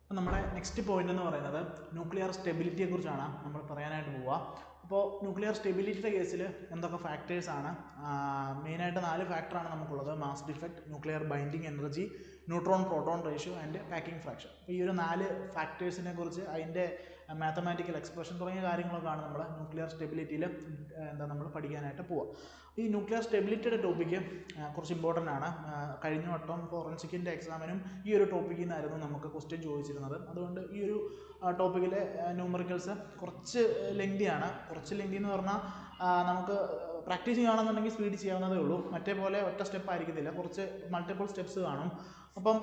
അപ്പോൾ നമ്മുടെ next point എന്ന് പറയുന്നത് ന്യൂക്ലിയർ സ്റ്റെബിലിറ്റിയെ കുറിച്ചാണ് നമ്മൾ പറയാനായിട്ട് പോവുക. അപ്പോൾ ന്യൂക്ലിയർ സ്റ്റെബിലിറ്റിയുടെ കേസിൽ എന്തൊക്കെ ഫാക്ടേഴ്സാണ്? മെയിനായിട്ട് 4 ഫാക്ടറാണ് നമുക്കുള്ളത്: mass defect, nuclear binding energy, neutron proton ratio and packing fraction. അപ്പോൾ ഈ ഒരു 4 ഫാക്ടേഴ്സിനെ കുറിച്ച് അതിൻ്റെ മാത്തമാറ്റിക്കൽ എക്സ്പ്രഷൻ തുടങ്ങിയ കാര്യങ്ങളൊക്കെയാണ് നമ്മൾ ന്യൂക്ലിയർ സ്റ്റെബിലിറ്റിയിൽ നമ്മൾ പഠിക്കാനായിട്ട് പോവുക. ഈ ന്യൂക്ലിയർ സ്റ്റെബിലിറ്റിയുടെ ടോപ്പിക്ക് കുറച്ച് ഇമ്പോർട്ടൻ്റ് ആണ്. കഴിഞ്ഞ വട്ടം ഫോറൻസിക്കിൻ്റെ എക്സാമിനും ഈ ഒരു ടോപ്പിക്കിൽ നിന്നായിരുന്നു നമുക്ക് ക്വസ്റ്റ്യൻ ചോദിച്ചിരുന്നത്. അതുകൊണ്ട് ഈ ഒരു ടോപ്പിക്കിലെ ന്യൂമറിക്കൽസ് കുറച്ച് ലെങ്തിയാണ്. കുറച്ച് ലെങ്തി എന്ന് പറഞ്ഞാൽ നമുക്ക് പ്രാക്ടീസ് ചെയ്യുകയാണെന്നുണ്ടെങ്കിൽ സ്പീഡ് ചെയ്യാവുന്നതേ ഉള്ളൂ. മറ്റേ പോലെ ഒറ്റ സ്റ്റെപ്പ് ആയിരിക്കത്തില്ല, കുറച്ച് മൾട്ടിപ്പിൾ സ്റ്റെപ്സ് കാണും. അപ്പം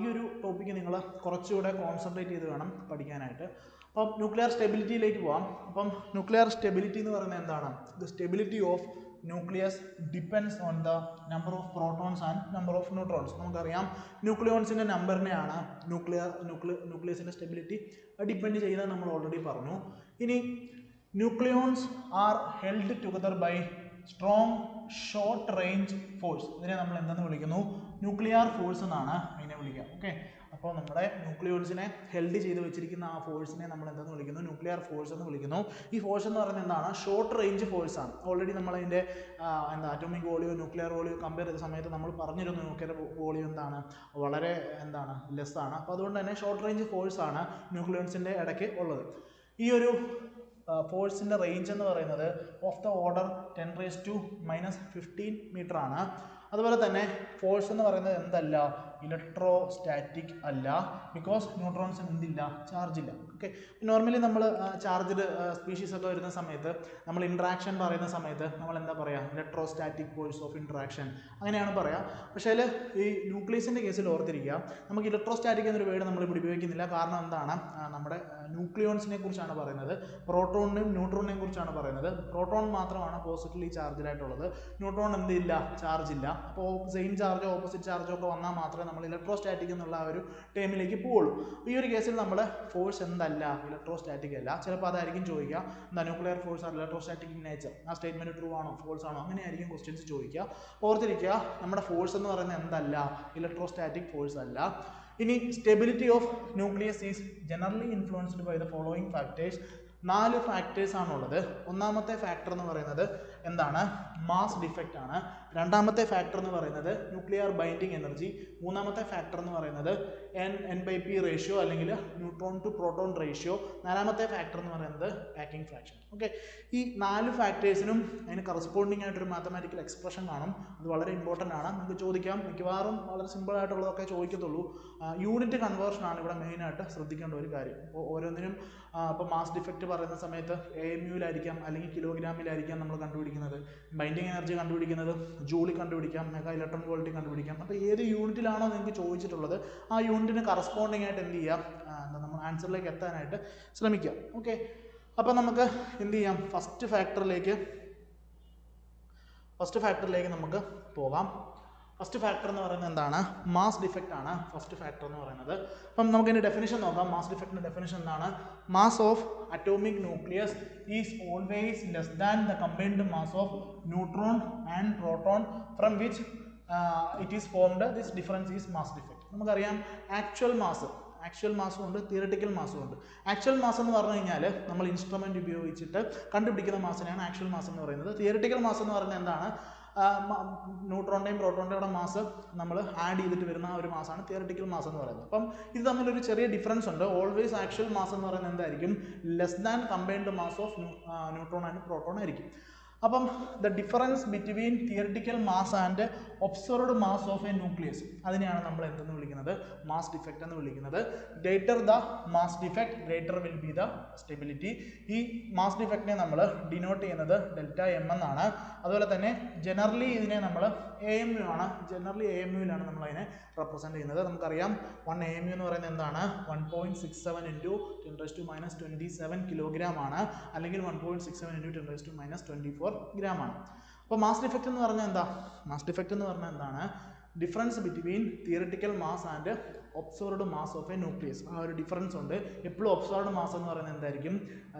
ഈ ഒരു ടോപ്പിക്ക് നിങ്ങൾ കുറച്ചുകൂടെ കോൺസെൻട്രേറ്റ് ചെയ്ത് വേണം പഠിക്കാനായിട്ട്. അപ്പം ന്യൂക്ലിയർ സ്റ്റെബിലിറ്റിയിലേക്ക് പോകാം. അപ്പം ന്യൂക്ലിയർ സ്റ്റെബിലിറ്റി എന്ന് പറയുന്നത് എന്താണ്? The stability of nucleus depends on the number of protons and number of neutrons. നമുക്കറിയാം ന്യൂക്ലിയോൺസിൻ്റെ നമ്പറിനെയാണ് ന്യൂക്ലിയസിൻ്റെ സ്റ്റെബിലിറ്റി ഡിപ്പെൻഡ് ചെയ്യുന്നത്, നമ്മൾ ഓൾറെഡി പറഞ്ഞു. ഇനി nucleons are held together by strong short range force. ഇതിനെ നമ്മൾ എന്തെന്ന് വിളിക്കുന്നു? ന്യൂക്ലിയർ ഫോഴ്സ് എന്നാണ് അതിനെ വിളിക്കുക. ഓക്കെ, അപ്പോൾ നമ്മുടെ ന്യൂക്ലിയോൺസിനെ ഹെൽഡ് ചെയ്ത് വെച്ചിരിക്കുന്ന ആ ഫോഴ്സിനെ നമ്മൾ എന്തെന്ന് വിളിക്കുന്നു? ന്യൂക്ലിയർ ഫോഴ്സ് എന്ന് വിളിക്കുന്നു. ഈ ഫോഴ്സ് എന്ന് പറയുന്നത് എന്താണ്? ഷോർട്ട് റേഞ്ച് ഫോഴ്സ് ആണ്. ഓൾറെഡി നമ്മളതിൻ്റെ അറ്റോമിക് വോളിയോ ന്യൂക്ലിയർ വോളിയോ കമ്പയർ ചെയ്ത സമയത്ത് നമ്മൾ പറഞ്ഞിരുന്നു ന്യൂക്ലിയർ വോളിയോ വളരെ ലെസ് ആണ്. അപ്പോൾ അതുകൊണ്ട് തന്നെ ഷോർട്ട് റേഞ്ച് ഫോഴ്സ് ആണ് ന്യൂക്ലിയോൺസിൻ്റെ ഇടയ്ക്ക് ഉള്ളത്. ഈ ഒരു ഫോഴ്സിൻ്റെ റേഞ്ച് എന്ന് പറയുന്നത് ഓഫ് ദ ഓർഡർ 10⁻⁻15 മീറ്റർ ആണ്. അതുപോലെ തന്നെ ഫോഴ്സ് എന്ന് പറയുന്നത് എന്തല്ല? ഇലക്ട്രോസ്റ്റാറ്റിക് അല്ല. ബിക്കോസ് ന്യൂട്രോൺസിന് എന്തില്ല? ചാർജ് ഇല്ല. ഓക്കെ, നോർമലി നമ്മൾ ചാർജ്ഡ് സ്പീഷീസ് ഒക്കെ വരുന്ന സമയത്ത് നമ്മൾ ഇൻട്രാക്ഷൻ പറയുന്ന സമയത്ത് നമ്മൾ എന്താ പറയുക? ഇലക്ട്രോസ്റ്റാറ്റിക് ഫോഴ്സ് ഓഫ് ഇൻട്രാക്ഷൻ അങ്ങനെയാണ് പറയുക. പക്ഷേ ഈ ന്യൂക്ലിയസിൻ്റെ കേസിൽ ഓർത്തിരിക്കുക, നമുക്ക് ഇലക്ട്രോസ്റ്റാറ്റിക് എന്നൊരു വേർഡ് നമ്മൾ ഇവിടെ ഉപയോഗിക്കുന്നില്ല. കാരണം എന്താണ്? നമ്മുടെ ന്യൂക്ലിയോൺസിനെ കുറിച്ചാണ് പറയുന്നത്, പ്രോട്ടോണിനെയും ന്യൂട്രോണിനെയും കുറിച്ചാണ് പറയുന്നത്. പ്രോട്ടോൺ മാത്രമാണ് പോസിറ്റീവ്ലി ചാർജ്ഡ് ആയിട്ടുള്ളത്, ന്യൂട്രോൺ എന്തില്ല? ചാർജ് ഇല്ല. അപ്പോൾ സെയിം ചാർജോ ഓപ്പോസിറ്റ് ചാർജോ ഒക്കെ വന്നാൽ മാത്രമേ നമ്മൾ ഇലക്ട്രോസ്റ്റാറ്റിക് എന്നുള്ള ആ ഒരു ടേമിലേക്ക് പോവുള്ളൂ. ഈ ഒരു കേസിൽ നമ്മൾ ഫോഴ്സ് എന്തല്ല? ഇലക്ട്രോസ്റ്റാറ്റിക് അല്ല. ചിലപ്പോൾ അതായിരിക്കും ചോദിക്കുക, എന്താ nuclear force are electrostatic in nature. ആ സ്റ്റേറ്റ്മെന്റ് ട്രൂ ആണോ ഫോൾസ് ആണോ അങ്ങനെയായിരിക്കും ക്വസ്റ്റ്യൻസ് ചോദിക്കുക. ഓർത്തിരിക്കുക, നമ്മുടെ ഫോഴ്സ് എന്ന് പറയുന്നത് എന്തല്ല? ഇലക്ട്രോസ്റ്റാറ്റിക് ഫോഴ്സ് അല്ല. ഇനി stability of nucleus is generally influenced by the following factors. 4 factors ആണുള്ളത്. ഒന്നാമത്തെ ഫാക്ടർ എന്ന് പറയുന്നത് എന്താണ്? മാസ് ഡിഫക്റ്റ് ആണ്. രണ്ടാമത്തെ ഫാക്ടർ എന്ന് പറയുന്നത് ന്യൂക്ലിയർ ബൈൻഡിങ് എനർജി. മൂന്നാമത്തെ ഫാക്ടർ എന്ന് പറയുന്നത് N/P റേഷ്യോ അല്ലെങ്കിൽ ന്യൂട്രോൺ ടു പ്രോട്ടോൺ റേഷ്യോ. നാലാമത്തെ ഫാക്ടർ എന്ന് പറയുന്നത് പാക്കിംഗ് ഫ്രാക്ഷൻ. ഓക്കെ, ഈ 4 ഫാക്ടേഴ്സിനും അതിന് കറസ്പോണ്ടിങ് ആയിട്ടൊരു മാത്തമാറ്റിക്കൽ എക്സ്പ്രഷൻ കാണും. അത് വളരെ ഇമ്പോർട്ടൻ്റ് ആണ്. നമുക്ക് ചോദിക്കാം, മിക്കവാറും വളരെ സിമ്പിൾ ആയിട്ടുള്ളതൊക്കെ ചോദിക്കത്തുള്ളൂ. യൂണിറ്റ് കൺവേർഷൻ ആണ് ഇവിടെ മെയിനായിട്ട് ശ്രദ്ധിക്കേണ്ട ഒരു കാര്യം. അപ്പോൾ ഓരോന്നിനും ഇപ്പോൾ മാസ് ഡിഫക്റ്റ് പറയുന്ന സമയത്ത് AMU-ലായിരിക്കാം അല്ലെങ്കിൽ കിലോഗ്രാമിലായിരിക്കാം നമ്മൾ കണ്ടുപിടിക്കുന്നത്. ബൈൻഡിങ് എനർജി കണ്ടുപിടിക്കുന്നത് ജൂളിൽ കണ്ടുപിടിക്കാം, മെഗാ ഇലക്ട്രോൺ വോൾട്ടിൽ കണ്ടുപിടിക്കാം. അപ്പോൾ ഏത് യൂണിറ്റിലാണോ നിങ്ങൾക്ക് ചോദിച്ചിട്ടുള്ളത് ആ യൂണിറ്റിന് കറസ്പോണ്ടിങ് ആയിട്ട് എന്ത് ചെയ്യാം? നമ്മൾ ആൻസറിലേക്ക് എത്താനായിട്ട് ശ്രമിക്കാം. ഓക്കെ, അപ്പോൾ നമുക്ക് എന്ത് ചെയ്യാം? ഫസ്റ്റ് ഫാക്ടറിലേക്ക് നമുക്ക് പോകാം. ഫസ്റ്റ് ഫാക്ടർ എന്ന് പറയുന്നത് എന്താണ്? മാസ് ഡിഫക്റ്റ് ആണ് ഫസ്റ്റ് ഫാക്ടർ എന്ന് പറയുന്നത്. അപ്പം നമുക്കിതിൻ്റെ ഡെഫിനിഷൻ നോക്കാം. മാസ് ഡിഫക്റ്റിൻ്റെ ഡെഫിനിഷൻ എന്താണ്? Mass of atomic nucleus is always less than the combined mass of neutron and proton from which it is formed. This difference is mass defect. നമുക്കറിയാം actual മാസും ഉണ്ട്, theoretical മാസും ഉണ്ട്. Actual mass എന്ന് പറഞ്ഞു കഴിഞ്ഞാൽ നമ്മൾ instrument ഉപയോഗിച്ചിട്ട് കണ്ടുപിടിക്കുന്ന മാസിനെയാണ് ആക്ച്വൽ മാസ് എന്ന് പറയുന്നത്. തിയററ്റിക്കൽ മാസ് എന്ന് പറയുന്നത് എന്താണ്? ന്യൂട്രോണിൻ്റെയും പ്രോട്ടോണിൻ്റെയും മാസ് നമ്മൾ ആഡ് ചെയ്തിട്ട് വരുന്ന ആ ഒരു മാസാണ് തിയററ്റിക്കൽ മാസ് എന്ന് പറയുന്നത്. അപ്പം ഇത് തമ്മിലൊരു ചെറിയ ഡിഫറൻസ് ഉണ്ട്. ഓൾവേസ് ആക്ച്വൽ മാസ് എന്ന് പറയുന്നത് എന്തായിരിക്കും? Less than combined mass of neutron and proton ആയിരിക്കും. അപ്പം the difference between theoretical mass and observed mass of A nucleus, അതിനെയാണ് നമ്മൾ എന്തെന്ന് വിളിക്കുന്നത്? മാസ് ഡിഫക്റ്റ് എന്ന് വിളിക്കുന്നത്. Greater the mass defect greater will be the stability. ഈ മാസ് ഡിഫക്റ്റിനെ നമ്മൾ ഡിനോട്ട് ചെയ്യുന്നത് ΔM എന്നാണ്. അതുപോലെ തന്നെ ജനറലി ഇതിനെ നമ്മൾ AMU ആണ്. ജനറലി AMU-ലാണ് നമ്മൾ അതിനെ റെപ്രസെൻറ്റ് ചെയ്യുന്നത്. നമുക്കറിയാം 1 AMU എന്ന് പറയുന്നത് എന്താണ്? 1.67 × 10⁻27 കിലോഗ്രാം ആണ്, അല്ലെങ്കിൽ 1.67 × 10⁻24 ഗ്രാം ആണ്. അപ്പോൾ മാസ് ഡിഫക്റ്റ് എന്ന് പറഞ്ഞാൽ എന്താ? മാസ് ഡിഫക്റ്റ് എന്ന് പറഞ്ഞാൽ എന്താണ്? Difference between theoretical mass and observed mass of A nucleus. ആ ഒരു ഡിഫറൻസ് ഉണ്ട്. എപ്പോഴും ഒബ്സർവ്ഡ് മാസ് എന്ന് പറയുന്നത് എന്തായിരിക്കും?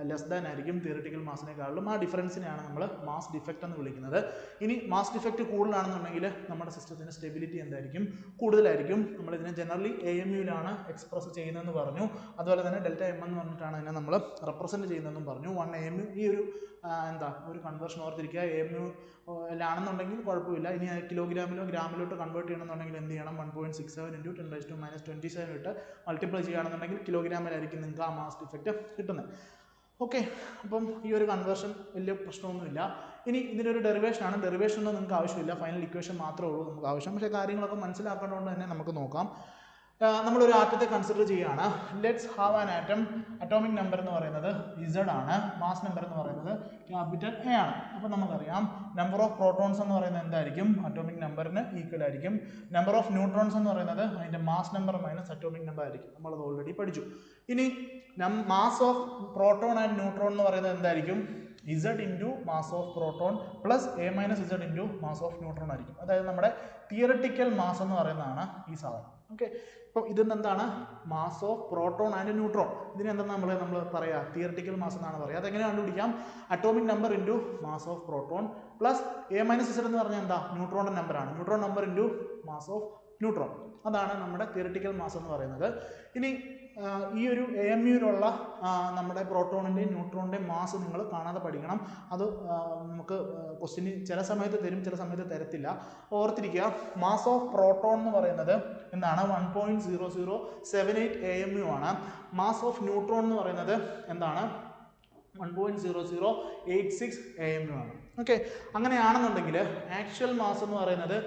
ലെസ് ദാൻ ആയിരിക്കും തിയറിറ്റിക്കൽ മാസിനെക്കാളും. ആ ഡിഫറൻസിനെയാണ് നമ്മൾ മാസ് ഡിഫക്റ്റ് എന്ന് വിളിക്കുന്നത്. ഇനി മാസ് ഡിഫക്റ്റ് കൂടുതലാണെന്നുണ്ടെങ്കിൽ നമ്മുടെ സിസ്റ്റത്തിൻ്റെ സ്റ്റെബിലിറ്റി എന്തായിരിക്കും? കൂടുതലായിരിക്കും. നമ്മളിതിനെ ജനറലി AMUലാണ് എക്സ്പ്രസ് ചെയ്യുന്നതെന്ന് പറഞ്ഞു. അതുപോലെ തന്നെ ഡെൽറ്റ എം എന്ന് പറഞ്ഞിട്ടാണ് അതിനെ നമ്മൾ റെപ്രസെൻറ്റ് ചെയ്യുന്നതെന്നും പറഞ്ഞു. 1 AMU ഈ ഒരു ഒരു കൺവേർഷൻ ഓർത്തിരിക്കുക. AMU ലാണെന്നുണ്ടെങ്കിൽ കുഴപ്പമില്ല. ഇനി കിലോഗ്രാമിലോ ഗ്രാമിലോട്ട് കൺവേർട്ട് ചെയ്യണമെന്നുണ്ടെങ്കിൽ എന്ത് ചെയ്യണം? 1.67 × 10⁻⁻27 ഇട്ട് മൾട്ടിപ്ലൈ ചെയ്യുകയാണെന്നുണ്ടെങ്കിൽ കിലോഗ്രാമിലായിരിക്കും നിങ്ങൾക്ക് ആ മാസ് ഡിഫക്റ്റ് കിട്ടുന്നത്. ഓക്കെ, അപ്പം ഈ ഒരു കൺവേർഷൻ വലിയ പ്രശ്നമൊന്നുമില്ല. ഇനി ഇതിനൊരു ഡെറിവേഷനാണ്. ഡെറിവേഷൻ ഒന്നും നിങ്ങൾക്ക് ആവശ്യമില്ല, ഫൈനൽ ഇക്വേഷൻ മാത്രമേ ഉള്ളൂ നമുക്ക് ആവശ്യം. പക്ഷേ കാര്യങ്ങളൊക്കെ മനസ്സിലാക്കേണ്ടതുകൊണ്ട് തന്നെ നമുക്ക് നോക്കാം. നമ്മളൊരു ആറ്റത്തെ കൺസിഡർ ചെയ്യുകയാണ്. Let's have an atom. Atomic number എന്ന് പറയുന്നത് Z ആണ്. മാസ് നമ്പർ എന്ന് പറയുന്നത് ക്യാപിറ്റൽ A ആണ്. അപ്പോൾ നമുക്കറിയാം നമ്പർ ഓഫ് പ്രോട്ടോൺസ് എന്ന് പറയുന്നത് എന്തായിരിക്കും? അറ്റോമിക് നമ്പറിന് ഈക്വൽ ആയിരിക്കും. നമ്പർ ഓഫ് ന്യൂട്രോൺസ് എന്ന് പറയുന്നത് അതിൻ്റെ mass number minus atomic number ആയിരിക്കും. നമ്മളത് ഓൾറെഡി പഠിച്ചു. ഇനി mass of proton and neutron എന്ന് പറയുന്നത് എന്തായിരിക്കും? Z into mass of proton plus A minus Z into mass of neutron ആയിരിക്കും. അതായത് നമ്മുടെ തിയററ്റിക്കൽ മാസ് എന്ന് പറയുന്നതാണ് ഈ സാധനം. ഓക്കെ, അപ്പോൾ ഇതിന് എന്താണ്? Mass of proton and neutron. ഇതിനെന്താണ് നമ്മൾ പറയുക? തിയററ്റിക്കൽ മാസ് എന്നാണ് പറയുക. അതെങ്ങനെ കണ്ടുപിടിക്കാം? Atomic number into mass of proton plus A minus Z എന്ന് പറഞ്ഞാൽ എന്താ? ന്യൂട്രോണിൻ്റെ നമ്പറാണ്. Neutron number into mass of neutron. അതാണ് നമ്മുടെ തിയററ്റിക്കൽ മാസ് എന്ന് പറയുന്നത്. ഇനി ഈ ഒരു AMUയിലുള്ള നമ്മുടെ പ്രോട്ടോണിൻ്റെയും ന്യൂട്രോണിൻ്റെയും മാസ് നിങ്ങൾ കാണാതെ പഠിക്കണം. അത് നമുക്ക് ക്വസ്റ്റ്യന് ചില സമയത്ത് തരും, ചില സമയത്ത് തരത്തില്ല. ഓർത്തിരിക്കുക, മാസ് ഓഫ് പ്രോട്ടോൺ എന്ന് പറയുന്നത് എന്താണ്? 1.0078 AMU ആണ്. മാസ് ഓഫ് ന്യൂട്രോൺ എന്ന് പറയുന്നത് എന്താണ്? 1.0086 AMU ആണ്. ഓക്കെ, അങ്ങനെയാണെന്നുണ്ടെങ്കിൽ ആക്ച്വൽ മാസ് എന്ന് പറയുന്നത്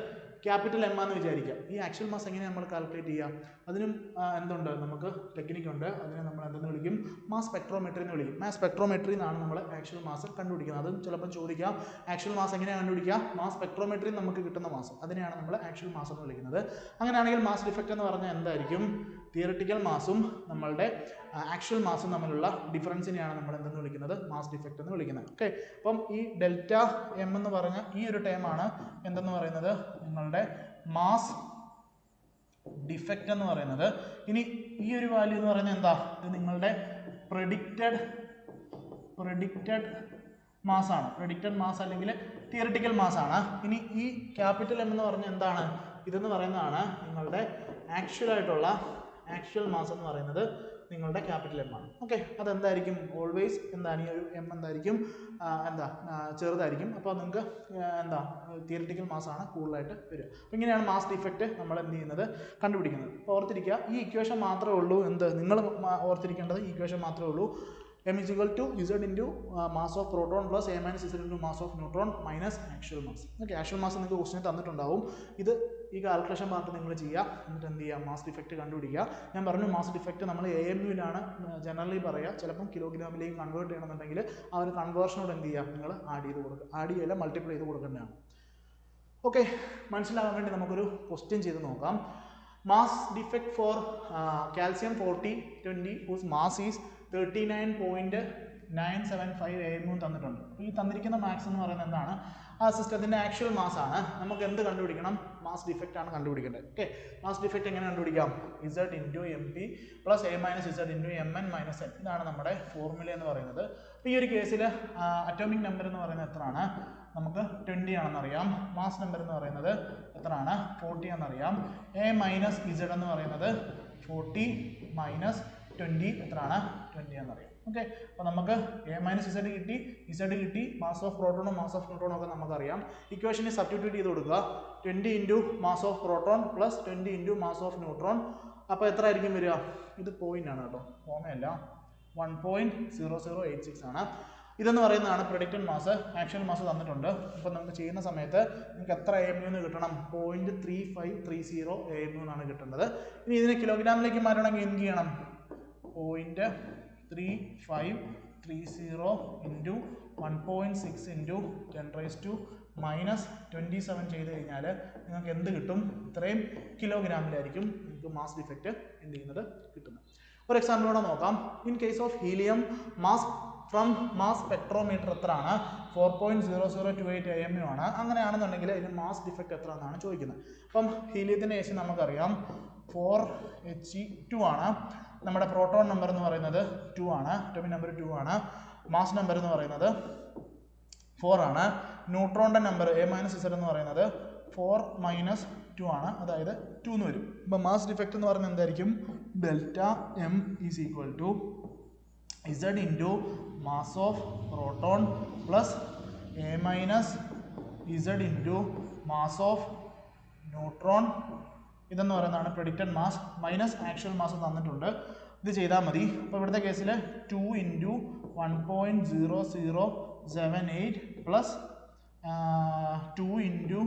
ക്യാപിറ്റൽ M എന്ന് വിചാരിക്കാം. ഈ ആക്ച്വൽ മാസ് എങ്ങനെ നമ്മൾ കാൽക്കുലേറ്റ് ചെയ്യാം? അതിനും എന്തുണ്ട്? നമുക്ക് ടെക്നിക്കുണ്ട്. അതിനെ നമ്മൾ എന്തെന്ന് വിളിക്കും? മാസ് സ്പെക്ട്രോമെട്രി എന്ന് വിളിക്കും. മാസ് സ്പെക്ട്രോമെട്രി എന്നാണ് നമ്മൾ ആക്ച്വൽ മാസ് കണ്ടുപിടിക്കുന്നത്. അതും ചിലപ്പോൾ ചോദിക്കാം, ആക്ച്വൽ മാസ് എങ്ങനെയാണ് കണ്ടുപിടിക്കുക? മാസ് സ്പെക്ട്രോമെട്രി നമുക്ക് കിട്ടുന്ന മാസ്, അതിനെയാണ് നമ്മൾ ആക്ച്വൽ മാസ് എന്ന് വിളിക്കുന്നത്. അങ്ങനെയാണെങ്കിൽ മാസ് ഡിഫക്റ്റ് എന്ന് പറഞ്ഞാൽ എന്തായിരിക്കും? തിയററ്റിക്കൽ മാസും നമ്മളുടെ ആക്ച്വൽ മാസും തമ്മിലുള്ള ഡിഫറൻസിനെയാണ് നമ്മൾ എന്തെന്ന് വിളിക്കുന്നത്? മാസ് ഡിഫക്റ്റ് എന്ന് വിളിക്കുന്നത്. ഓക്കെ, അപ്പം ഈ ഡെൽറ്റ M എന്ന് പറഞ്ഞ ഈ ഒരു ടേമാണ് എന്തെന്ന് പറയുന്നത്? നിങ്ങളുടെ മാസ് ഡിഫക്റ്റ് എന്ന് പറയുന്നത്. ഇനി ഈ ഒരു വാല്യൂ എന്ന് പറയുന്നത് എന്താ? ഇത് നിങ്ങളുടെ പ്രെഡിക്റ്റഡ് മാസ് ആണ്. പ്രെഡിക്റ്റഡ് മാസ് അല്ലെങ്കിൽ തിയററ്റിക്കൽ മാസ് ആണ്. ഇനി ഈ ക്യാപിറ്റൽ M എന്ന് പറഞ്ഞാൽ എന്താണ്? ഇതെന്ന് പറയുന്നതാണ് നിങ്ങളുടെ ആക്ച്വൽ മാസ് എന്ന് പറയുന്നത് നിങ്ങളുടെ ക്യാപിറ്റൽ M ആണ്. ഓക്കെ, അതെന്തായിരിക്കും? ഓൾവേസ് എന്താണ്? ഈ ഒരു M എന്തായിരിക്കും? ചെറുതായിരിക്കും. അപ്പോൾ നിങ്ങൾക്ക് തിയററ്റിക്കൽ മാസാണ് കൂടുതലായിട്ട് വരിക. അപ്പോൾ ഇങ്ങനെയാണ് മാസ് ഡിഫക്റ്റ് നമ്മൾ എന്ത് ചെയ്യുന്നത്? കണ്ടുപിടിക്കുന്നത്. അപ്പോൾ ഓർത്തിരിക്കുക, ഈ ഇക്വേഷൻ മാത്രമേ ഉള്ളൂ. നിങ്ങൾ ഓർത്തിരിക്കേണ്ടത് ഈ ഇക്വേഷൻ മാത്രമേ ഉള്ളൂ. M is equal to Z into mass of proton plus A minus Z into mass of neutron minus actual mass. Okay, actual mass നിങ്ങൾക്ക് ക്വസ്റ്റ്യൻ തന്നിട്ടുണ്ടാവും. ഇത് ഈ കാൽക്കുലേഷൻ പാർട്ട് നിങ്ങൾ ചെയ്യുക. എന്നിട്ട് എന്ത് ചെയ്യുക? മാസ് ഡിഫക്റ്റ് കണ്ടുപിടിക്കുക. ഞാൻ പറഞ്ഞു മാസ് ഡിഫക്റ്റ് നമ്മൾ AMUയിലാണ് ജനറലി പറയുക. ചിലപ്പം കിലോഗ്രാമിലേക്ക് കൺവേർട്ട് ചെയ്യണമെന്നുണ്ടെങ്കിൽ ആ ഒരു കൺവേർഷനോട് എന്ത് ചെയ്യുക? നിങ്ങൾ ആഡ് ചെയ്ത് കൊടുക്കുക. ആഡ് ചെയ്യല്ല, മൾട്ടിപ്ലൈ ചെയ്ത് കൊടുക്കേണ്ടതാണ്. ഓക്കെ, മനസ്സിലാകാൻ വേണ്ടി നമുക്കൊരു ക്വസ്റ്റ്യൻ ചെയ്ത് നോക്കാം. Mass defect for calcium 4020 whose mass is 39.975 AMU തന്നിട്ടുണ്ട്. അപ്പോൾ ഈ തന്നിരിക്കുന്ന മാക്സ് എന്ന് പറയുന്നത് എന്താണ്? ആ സിസ്റ്റത്തിൻ്റെ ആക്ച്വൽ മാസ് ആണ്. നമുക്ക് എന്ത് കണ്ടുപിടിക്കണം? മാസ് ഡിഫക്റ്റ് ആണ് കണ്ടുപിടിക്കേണ്ടത്. ഓക്കെ, മാസ് ഡിഫക്റ്റ് എങ്ങനെ കണ്ടുപിടിക്കാം? Z into MP plus A minus Z into MN minus N. ഇതാണ് നമ്മുടെ ഫോർമുല എന്ന് പറയുന്നത്. അപ്പോൾ ഈ ഒരു കേസിൽ അറ്റോമിക് നമ്പർ എന്ന് പറയുന്നത് എത്രയാണ്? നമുക്ക് 20 ആണെന്നറിയാം. മാസ് നമ്പർ എന്ന് പറയുന്നത് എത്രയാണ്? 40 ആണെന്നറിയാം. A മൈനസ് Z എന്ന് പറയുന്നത് 40 മൈനസ് 20 എത്രയാണ്? 20 എന്നറിയാം. ഓക്കെ, അപ്പോൾ നമുക്ക് A മൈനസ് Z കിട്ടി, മാസ് ഓഫ് പ്രോട്ടോണും മാസ് ഓഫ് ന്യൂട്രോണും ഒക്കെ നമുക്കറിയാം. ഇക്വേഷനിൽ സബ്സ്റ്റിറ്റ്യൂട്ട് ചെയ്ത് കൊടുക്കുക. 20 into mass of proton plus 20 into mass of neutron. അപ്പോൾ എത്ര ആയിരിക്കും വരിക? ഇത് പോയിന്റ് ആണ് കേട്ടോ, ഓമയല്ല. 1.0086 ആണ്. ഇതെന്ന് പറയുന്നതാണ് പ്രെഡിക്റ്റഡ് മാസ്. ആക്ച്വൽ മാസ് തന്നിട്ടുണ്ട്. അപ്പോൾ നമുക്ക് ചെയ്യുന്ന സമയത്ത് നിങ്ങൾക്ക് എത്ര AMU എന്ന് കിട്ടണം? 0.3530 AMU എന്നാണ് കിട്ടേണ്ടത്. ഇനി ഇതിനെ കിലോഗ്രാമിലേക്ക് മാറ്റണമെങ്കിൽ എന്ത് ചെയ്യണം? 0.3530 ഇൻറ്റു 1.6 ഇൻറ്റു 10⁻⁻27 ചെയ്ത് കഴിഞ്ഞാൽ നിങ്ങൾക്ക് എന്ത് കിട്ടും? ഇത്രയും കിലോഗ്രാമിലായിരിക്കും നിങ്ങൾക്ക് മാസ് ഡിഫക്റ്റ് എന്ത് ചെയ്യുന്നത് കിട്ടുന്നത്. ഒരു എക്സാമ്പിളോടെ നോക്കാം. In case of helium mass from mass spectrometer എത്രയാണ്? 4.0028 AMU ആണ്. അങ്ങനെയാണെന്നുണ്ടെങ്കിൽ ഇതിന് മാസ് ഡിഫക്റ്റ് എത്ര എന്നാണ് ചോദിക്കുന്നത്. അപ്പം ഹീലിയത്തിൻ്റെ കേസ് നമുക്കറിയാം 4He2 ആണ്. നമ്മുടെ പ്രോട്ടോൺ നമ്പർ എന്ന് പറയുന്നത് 2 ആണ്, അറ്റോമിക് നമ്പർ 2 ആണ്. മാസ് നമ്പർ എന്ന് പറയുന്നത് 4 ആണ്. ന്യൂട്രോണിന്റെ നമ്പർ A-Z എന്ന് പറയുന്നത് 4 - 2 ആണ്, അതായത് 2 എന്ന് വരും. അപ്പോൾ മാസ് ഡിഫക്റ്റ് എന്ന് പറയുന്നത് എന്തായിരിക്കും? Delta M is equal to Z into mass of proton plus A-Z into mass of neutron. ഇതെന്ന് പറയുന്നതാണ് predicted mass minus actual mass തന്നിട്ടുണ്ട്. ഇത് ചെയ്താൽ മതി. അപ്പോൾ ഇവിടുത്തെ കേസിൽ 2 ഇൻറ്റു 1.0078 പ്ലസ് 2 ഇൻറ്റു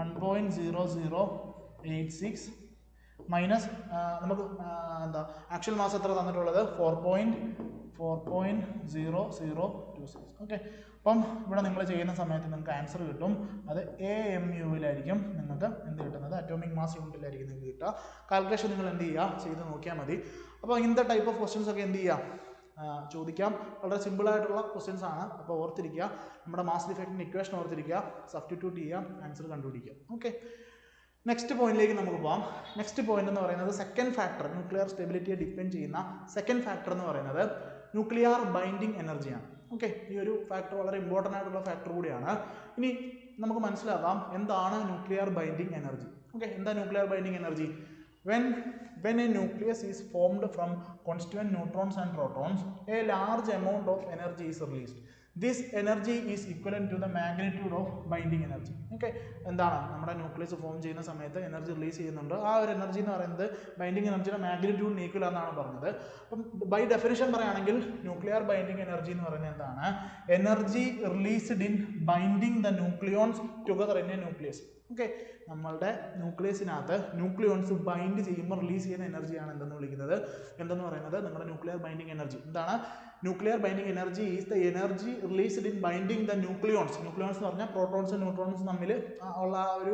1.0086 മൈനസ് നമുക്ക് എന്താ ആക്ച്വൽ മാസ് എത്ര തന്നിട്ടുള്ളത്? 4.026. ഓക്കെ, അപ്പം ഇവിടെ നിങ്ങൾ ചെയ്യുന്ന സമയത്ത് നിങ്ങൾക്ക് ആൻസർ കിട്ടും. അത് AMUവിലായിരിക്കും നിങ്ങൾക്ക് എന്ത് കിട്ടുന്നത്? അറ്റോമിക് മാസ് യൂണിറ്റിലായിരിക്കും നിങ്ങൾക്ക് കിട്ടുക. കാൽക്കുലേഷൻ നിങ്ങൾ എന്ത് ചെയ്യുക? ചെയ്ത് നോക്കിയാൽ മതി. അപ്പോൾ ഇങ്ങനത്തെ ടൈപ്പ് ഓഫ് ക്വസ്റ്റ്യൻസ് ഒക്കെ എന്ത് ചെയ്യുക? ചോദിക്കാം. വളരെ സിമ്പിളായിട്ടുള്ള ക്വസ്റ്റ്യൻസ് ആണ്. അപ്പോൾ ഓർത്തിരിക്കുക, നമ്മുടെ മാസ് ഡിഫക്റ്റിൻ്റെ ഇക്വേഷൻ ഓർത്തിരിക്കുക, സബ്സ്റ്റിറ്റ്യൂട്ട് ചെയ്യുക, ആൻസർ കണ്ടുപിടിക്കുക. ഓക്കെ, നെക്സ്റ്റ് പോയിന്റിലേക്ക് നമുക്ക് പോകാം. നെക്സ്റ്റ് പോയിന്റ് എന്ന് പറയുന്നത് സെക്കൻഡ് ഫാക്ടർ, ന്യൂക്ലിയർ സ്റ്റെബിലിറ്റിയെ ഡിപ്പെൻഡ് ചെയ്യുന്ന സെക്കൻഡ് ഫാക്ടർ എന്ന് പറയുന്നത് ന്യൂക്ലിയർ ബൈൻഡിങ് എനർജിയാണ്. ഓക്കെ, ഈ ഒരു ഫാക്ടർ വളരെ ഇമ്പോർട്ടൻ്റ് ആയിട്ടുള്ള ഫാക്ടർ കൂടിയാണ്. ഇനി നമുക്ക് മനസ്സിലാക്കാം എന്താണ് ന്യൂക്ലിയർ ബൈൻഡിങ് എനർജി. ഓക്കെ, എന്താ nuclear binding energy? When a nucleus is formed from constituent neutrons and protons, a large amount of energy is released. This energy is equivalent to the magnitude of binding energy. Okay, എന്താണ് നമ്മുടെ nucleus form ചെയ്യുന്ന സമയത്ത് energy release ചെയ്യുന്നുണ്ട്. ആ ഒരു energy എന്ന് പറയുന്നത് binding എനർജിയുടെ മാഗ്നിറ്റ്യൂഡിന് ഈക്വൽ എന്നാണ് പറഞ്ഞത്. അപ്പം ബൈ ഡെഫിനിഷൻ പറയുകയാണെങ്കിൽ ന്യൂക്ലിയർ ബൈൻഡിങ് എനർജി എന്ന് പറയുന്നത് എന്താണ്? Energy released in binding the nucleons together in A nucleus. Okay, നമ്മളുടെ ന്യൂക്ലിയസിനകത്ത് ന്യൂക്ലിയോൺസ് ബൈൻഡ് ചെയ്യുമ്പോൾ റിലീസ് ചെയ്യുന്ന എനർജിയാണ് എന്തെന്ന് വിളിക്കുന്നത്? എന്തെന്ന് പറയുന്നത് നിങ്ങളുടെ ന്യൂക്ലിയർ ബൈൻഡിങ് എനർജി. എന്താണ് nuclear binding energy? Is the energy released in binding the nucleons. Nucleons എന്ന് പറഞ്ഞാൽ പ്രോട്ടോൺസും ന്യൂട്രോൺസും തമ്മിൽ ഉള്ള ഒരു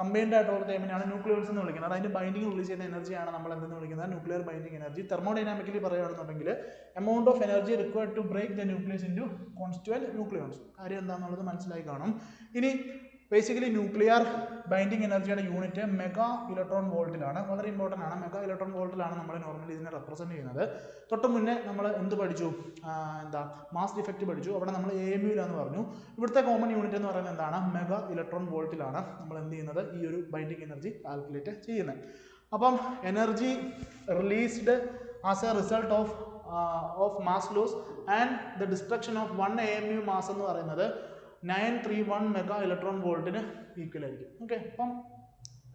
കമ്പൈൻഡ് ആയിട്ടുള്ള ടൈമിനാണ് ന്യൂക്ലിയോൺസ് എന്ന് വിളിക്കുന്നത്. അതിൻ്റെ ബൈൻഡിങ് റിലീസ് ചെയ്യുന്ന എനർജിയാണ് നമ്മൾ എന്തെന്ന് വിളിക്കുന്നത്? Nuclear binding energy. തെർമോഡൈനാമിക്കലി പറയുകയാണെന്നുണ്ടെങ്കിൽ amount of energy required to break the nucleus into constituent nucleons. കാര്യം എന്താണെന്നുള്ളത് മനസ്സിലായി കാണും. ഇനി ബേസിക്കലി ന്യൂക്ലിയർ ബൈൻഡിങ് എനർജിയുടെ യൂണിറ്റ് മെഗാ ഇലക്ട്രോൺ വോൾട്ടിലാണ്. വളരെ ഇമ്പോർട്ടൻ്റ് ആണ്. മെഗാ ഇലക്ട്രോൺ വോൾട്ടിലാണ് നമ്മൾ നോർമലി ഇതിനെ റെപ്രസെൻറ്റ് ചെയ്യുന്നത്. തൊട്ട് മുന്നേ നമ്മൾ എന്ത് പഠിച്ചു? മാസ് ഡിഫക്റ്റ് പഠിച്ചു. അവിടെ നമ്മൾ AMUലാന്ന് പറഞ്ഞു. ഇവിടുത്തെ കോമൺ യൂണിറ്റ് എന്ന് പറയുന്നത് എന്താണ്? മെഗാ ഇലക്ട്രോൺ വോൾട്ടിലാണ് നമ്മൾ എന്ത് ചെയ്യുന്നത്? ഈ ഒരു ബൈൻഡിങ് എനർജി കാൽക്കുലേറ്റ് ചെയ്യുന്നത്. അപ്പം energy released as a result of mass loss and the destruction of 1 AMU mass എന്ന് പറയുന്നത് 931 മെഗാ ഇലക്ട്രോൺ വോൾട്ടിന് ഈക്വൽ ആയിരിക്കും. ഓക്കെ, അപ്പം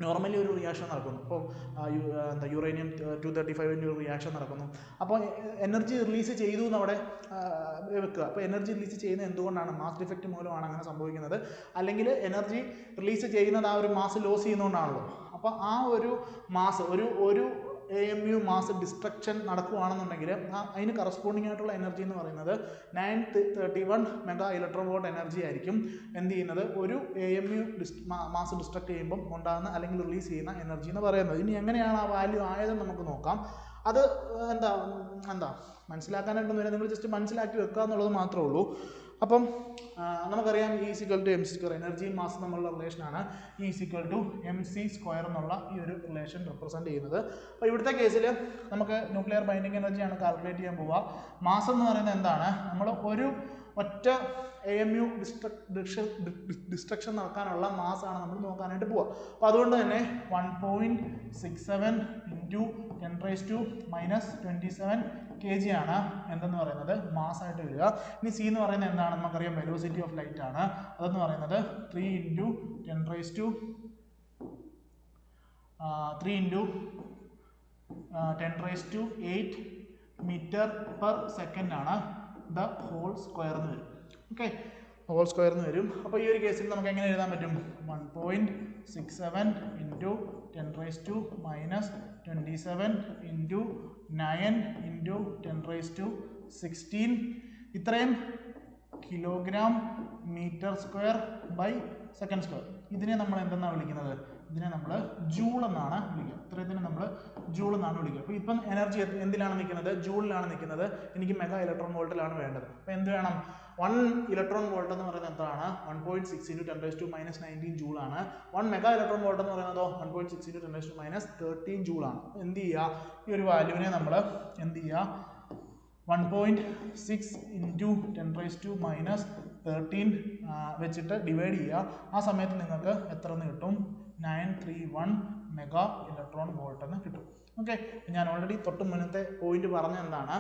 നോർമലി ഒരു റിയാക്ഷൻ നടക്കുന്നു. ഇപ്പോൾ യുറേനിയം 235 ഒരു റിയാക്ഷൻ നടക്കുന്നു. അപ്പോൾ എനർജി റിലീസ് ചെയ്തു എന്നവിടെ വെക്കുക. അപ്പോൾ എനർജി റിലീസ് ചെയ്യുന്നത് എന്തുകൊണ്ടാണ്? മാസ് ഡിഫക്റ്റ് മൂലമാണ് അങ്ങനെ സംഭവിക്കുന്നത്. അല്ലെങ്കിൽ എനർജി റിലീസ് ചെയ്യുന്നത് ആ ഒരു മാസ് ലോസ് ചെയ്യുന്നതുകൊണ്ടാണല്ലോ. അപ്പോൾ ആ ഒരു മാസ് ഒരു AMU മാസ് ഡിസ്ട്രക്ഷൻ നടക്കുകയാണെന്നുണ്ടെങ്കിൽ അതിന് കറസ്പോണ്ടിങ് ആയിട്ടുള്ള എനർജി എന്ന് പറയുന്നത് 931 മെഗാ ഇലക്ട്രോൺ വോൾട്ട് എനർജി ആയിരിക്കും എന്ത് ചെയ്യുന്നത്? ഒരു AMU മാസ് ഡിസ്ട്രക്ട് ചെയ്യുമ്പം ഉണ്ടാകുന്ന അല്ലെങ്കിൽ റിലീസ് ചെയ്യുന്ന എനർജി എന്ന് പറയുന്നത്. ഇനി എങ്ങനെയാണ് ആ വാല്യൂ ആയതെന്ന് നമുക്ക് നോക്കാം. അത് എന്താ മനസ്സിലാക്കാനായിട്ടൊന്നും വരെ, നിങ്ങൾ ജസ്റ്റ് മനസ്സിലാക്കി വെക്കുക എന്നുള്ളത് മാത്രമേ ഉള്ളൂ. അപ്പം നമുക്കറിയാം E=mc². എനർജിയും മാസും തമ്മിലുള്ള റിലേഷനാണ് E=mc² എന്നുള്ള ഈ ഒരു റിലേഷൻ റെപ്രസെൻറ്റ് ചെയ്യുന്നത്. അപ്പോൾ ഇവിടുത്തെ കേസിൽ നമുക്ക് ന്യൂക്ലിയർ ബൈൻഡിങ് എനർജിയാണ് കാൽക്കുലേറ്റ് ചെയ്യാൻ പോവുക. മാസ് എന്ന് പറയുന്നത് എന്താണ്? നമ്മൾ ഒറ്റ AMU ഡിസ്ട്രക്ഷൻ നടക്കാനുള്ള മാസാണ് നമ്മൾ നോക്കാനായിട്ട് പോവുക. അപ്പോൾ അതുകൊണ്ട് തന്നെ 1.67 × 10⁻⁻27 kg ആണ് എന്തെന്ന് പറയുന്നത്? മാസ്സായിട്ട് വരിക. ഇനി C എന്ന് പറയുന്നത് എന്താണ്? നമുക്കറിയാം വെലോസിറ്റി ഓഫ് ലൈറ്റ് ആണ്. അതെന്ന് പറയുന്നത് 3 × 10⁸ മീറ്റർ/സെക്കൻഡ് ആണ് ദ ഹോൾ സ്ക്വയർ എന്ന് വരും. ഓക്കെ, ഹോൾ സ്ക്വയർ എന്ന് വരും. അപ്പോൾ ഈ ഒരു കേസിൽ നമുക്ക് എങ്ങനെ എഴുതാൻ പറ്റും? 1.67 × 10⁻27 × 9 × 10⁻16 ഇത്രയും kilogram metre square by second square. ഇതിനെ നമ്മൾ എന്തെന്നാണ് വിളിക്കുന്നത്? ഇതിനെ നമ്മൾ ജൂൾ എന്നാണ് വിളിക്കുക. ഇത്രയത്തിനെ നമ്മൾ ജൂൾ എന്നാണ് വിളിക്കുക. അപ്പോൾ ഇപ്പം എനർജി എന്തിലാണ് നിൽക്കുന്നത്? ജൂളിലാണ് നിൽക്കുന്നത്. എനിക്ക് മെഗാ ഇലക്ട്രോൺ വോൾട്ടിലാണ് വേണ്ടത്. അപ്പോൾ എന്ത് വേണം? 1 ഇലക്ട്രോൺ വോൾട്ട് എന്ന് പറയുന്നത് എന്താണ്? 1.6 × 10⁻⁹ ജൂൾ ആണ്. 1 മെഗാ ഇലക്ട്രോൺ വോൾട്ട് എന്ന് പറയുന്നതോ 1.6 × 10⁻⁻13 ജൂൾ ആണ്. എന്ത് ചെയ്യുക? ഈ ഒരു വാല്യൂവിനെ നമ്മൾ എന്ത് ചെയ്യുക? 1.6 × 10⁻⁻13 വെച്ചിട്ട് ഡിവൈഡ് ചെയ്യുക. ആ സമയത്ത് നിങ്ങൾക്ക് എത്ര എന്ന് കിട്ടും? 931 മെഗാ ഇലക്ട്രോൺ വോൾട്ട് എന്ന് കിട്ടും. ഓക്കെ, ഞാൻ ഓൾറെഡി തൊട്ട് മുന്നത്തെ പോയിന്റ് പറഞ്ഞ എന്താണ്?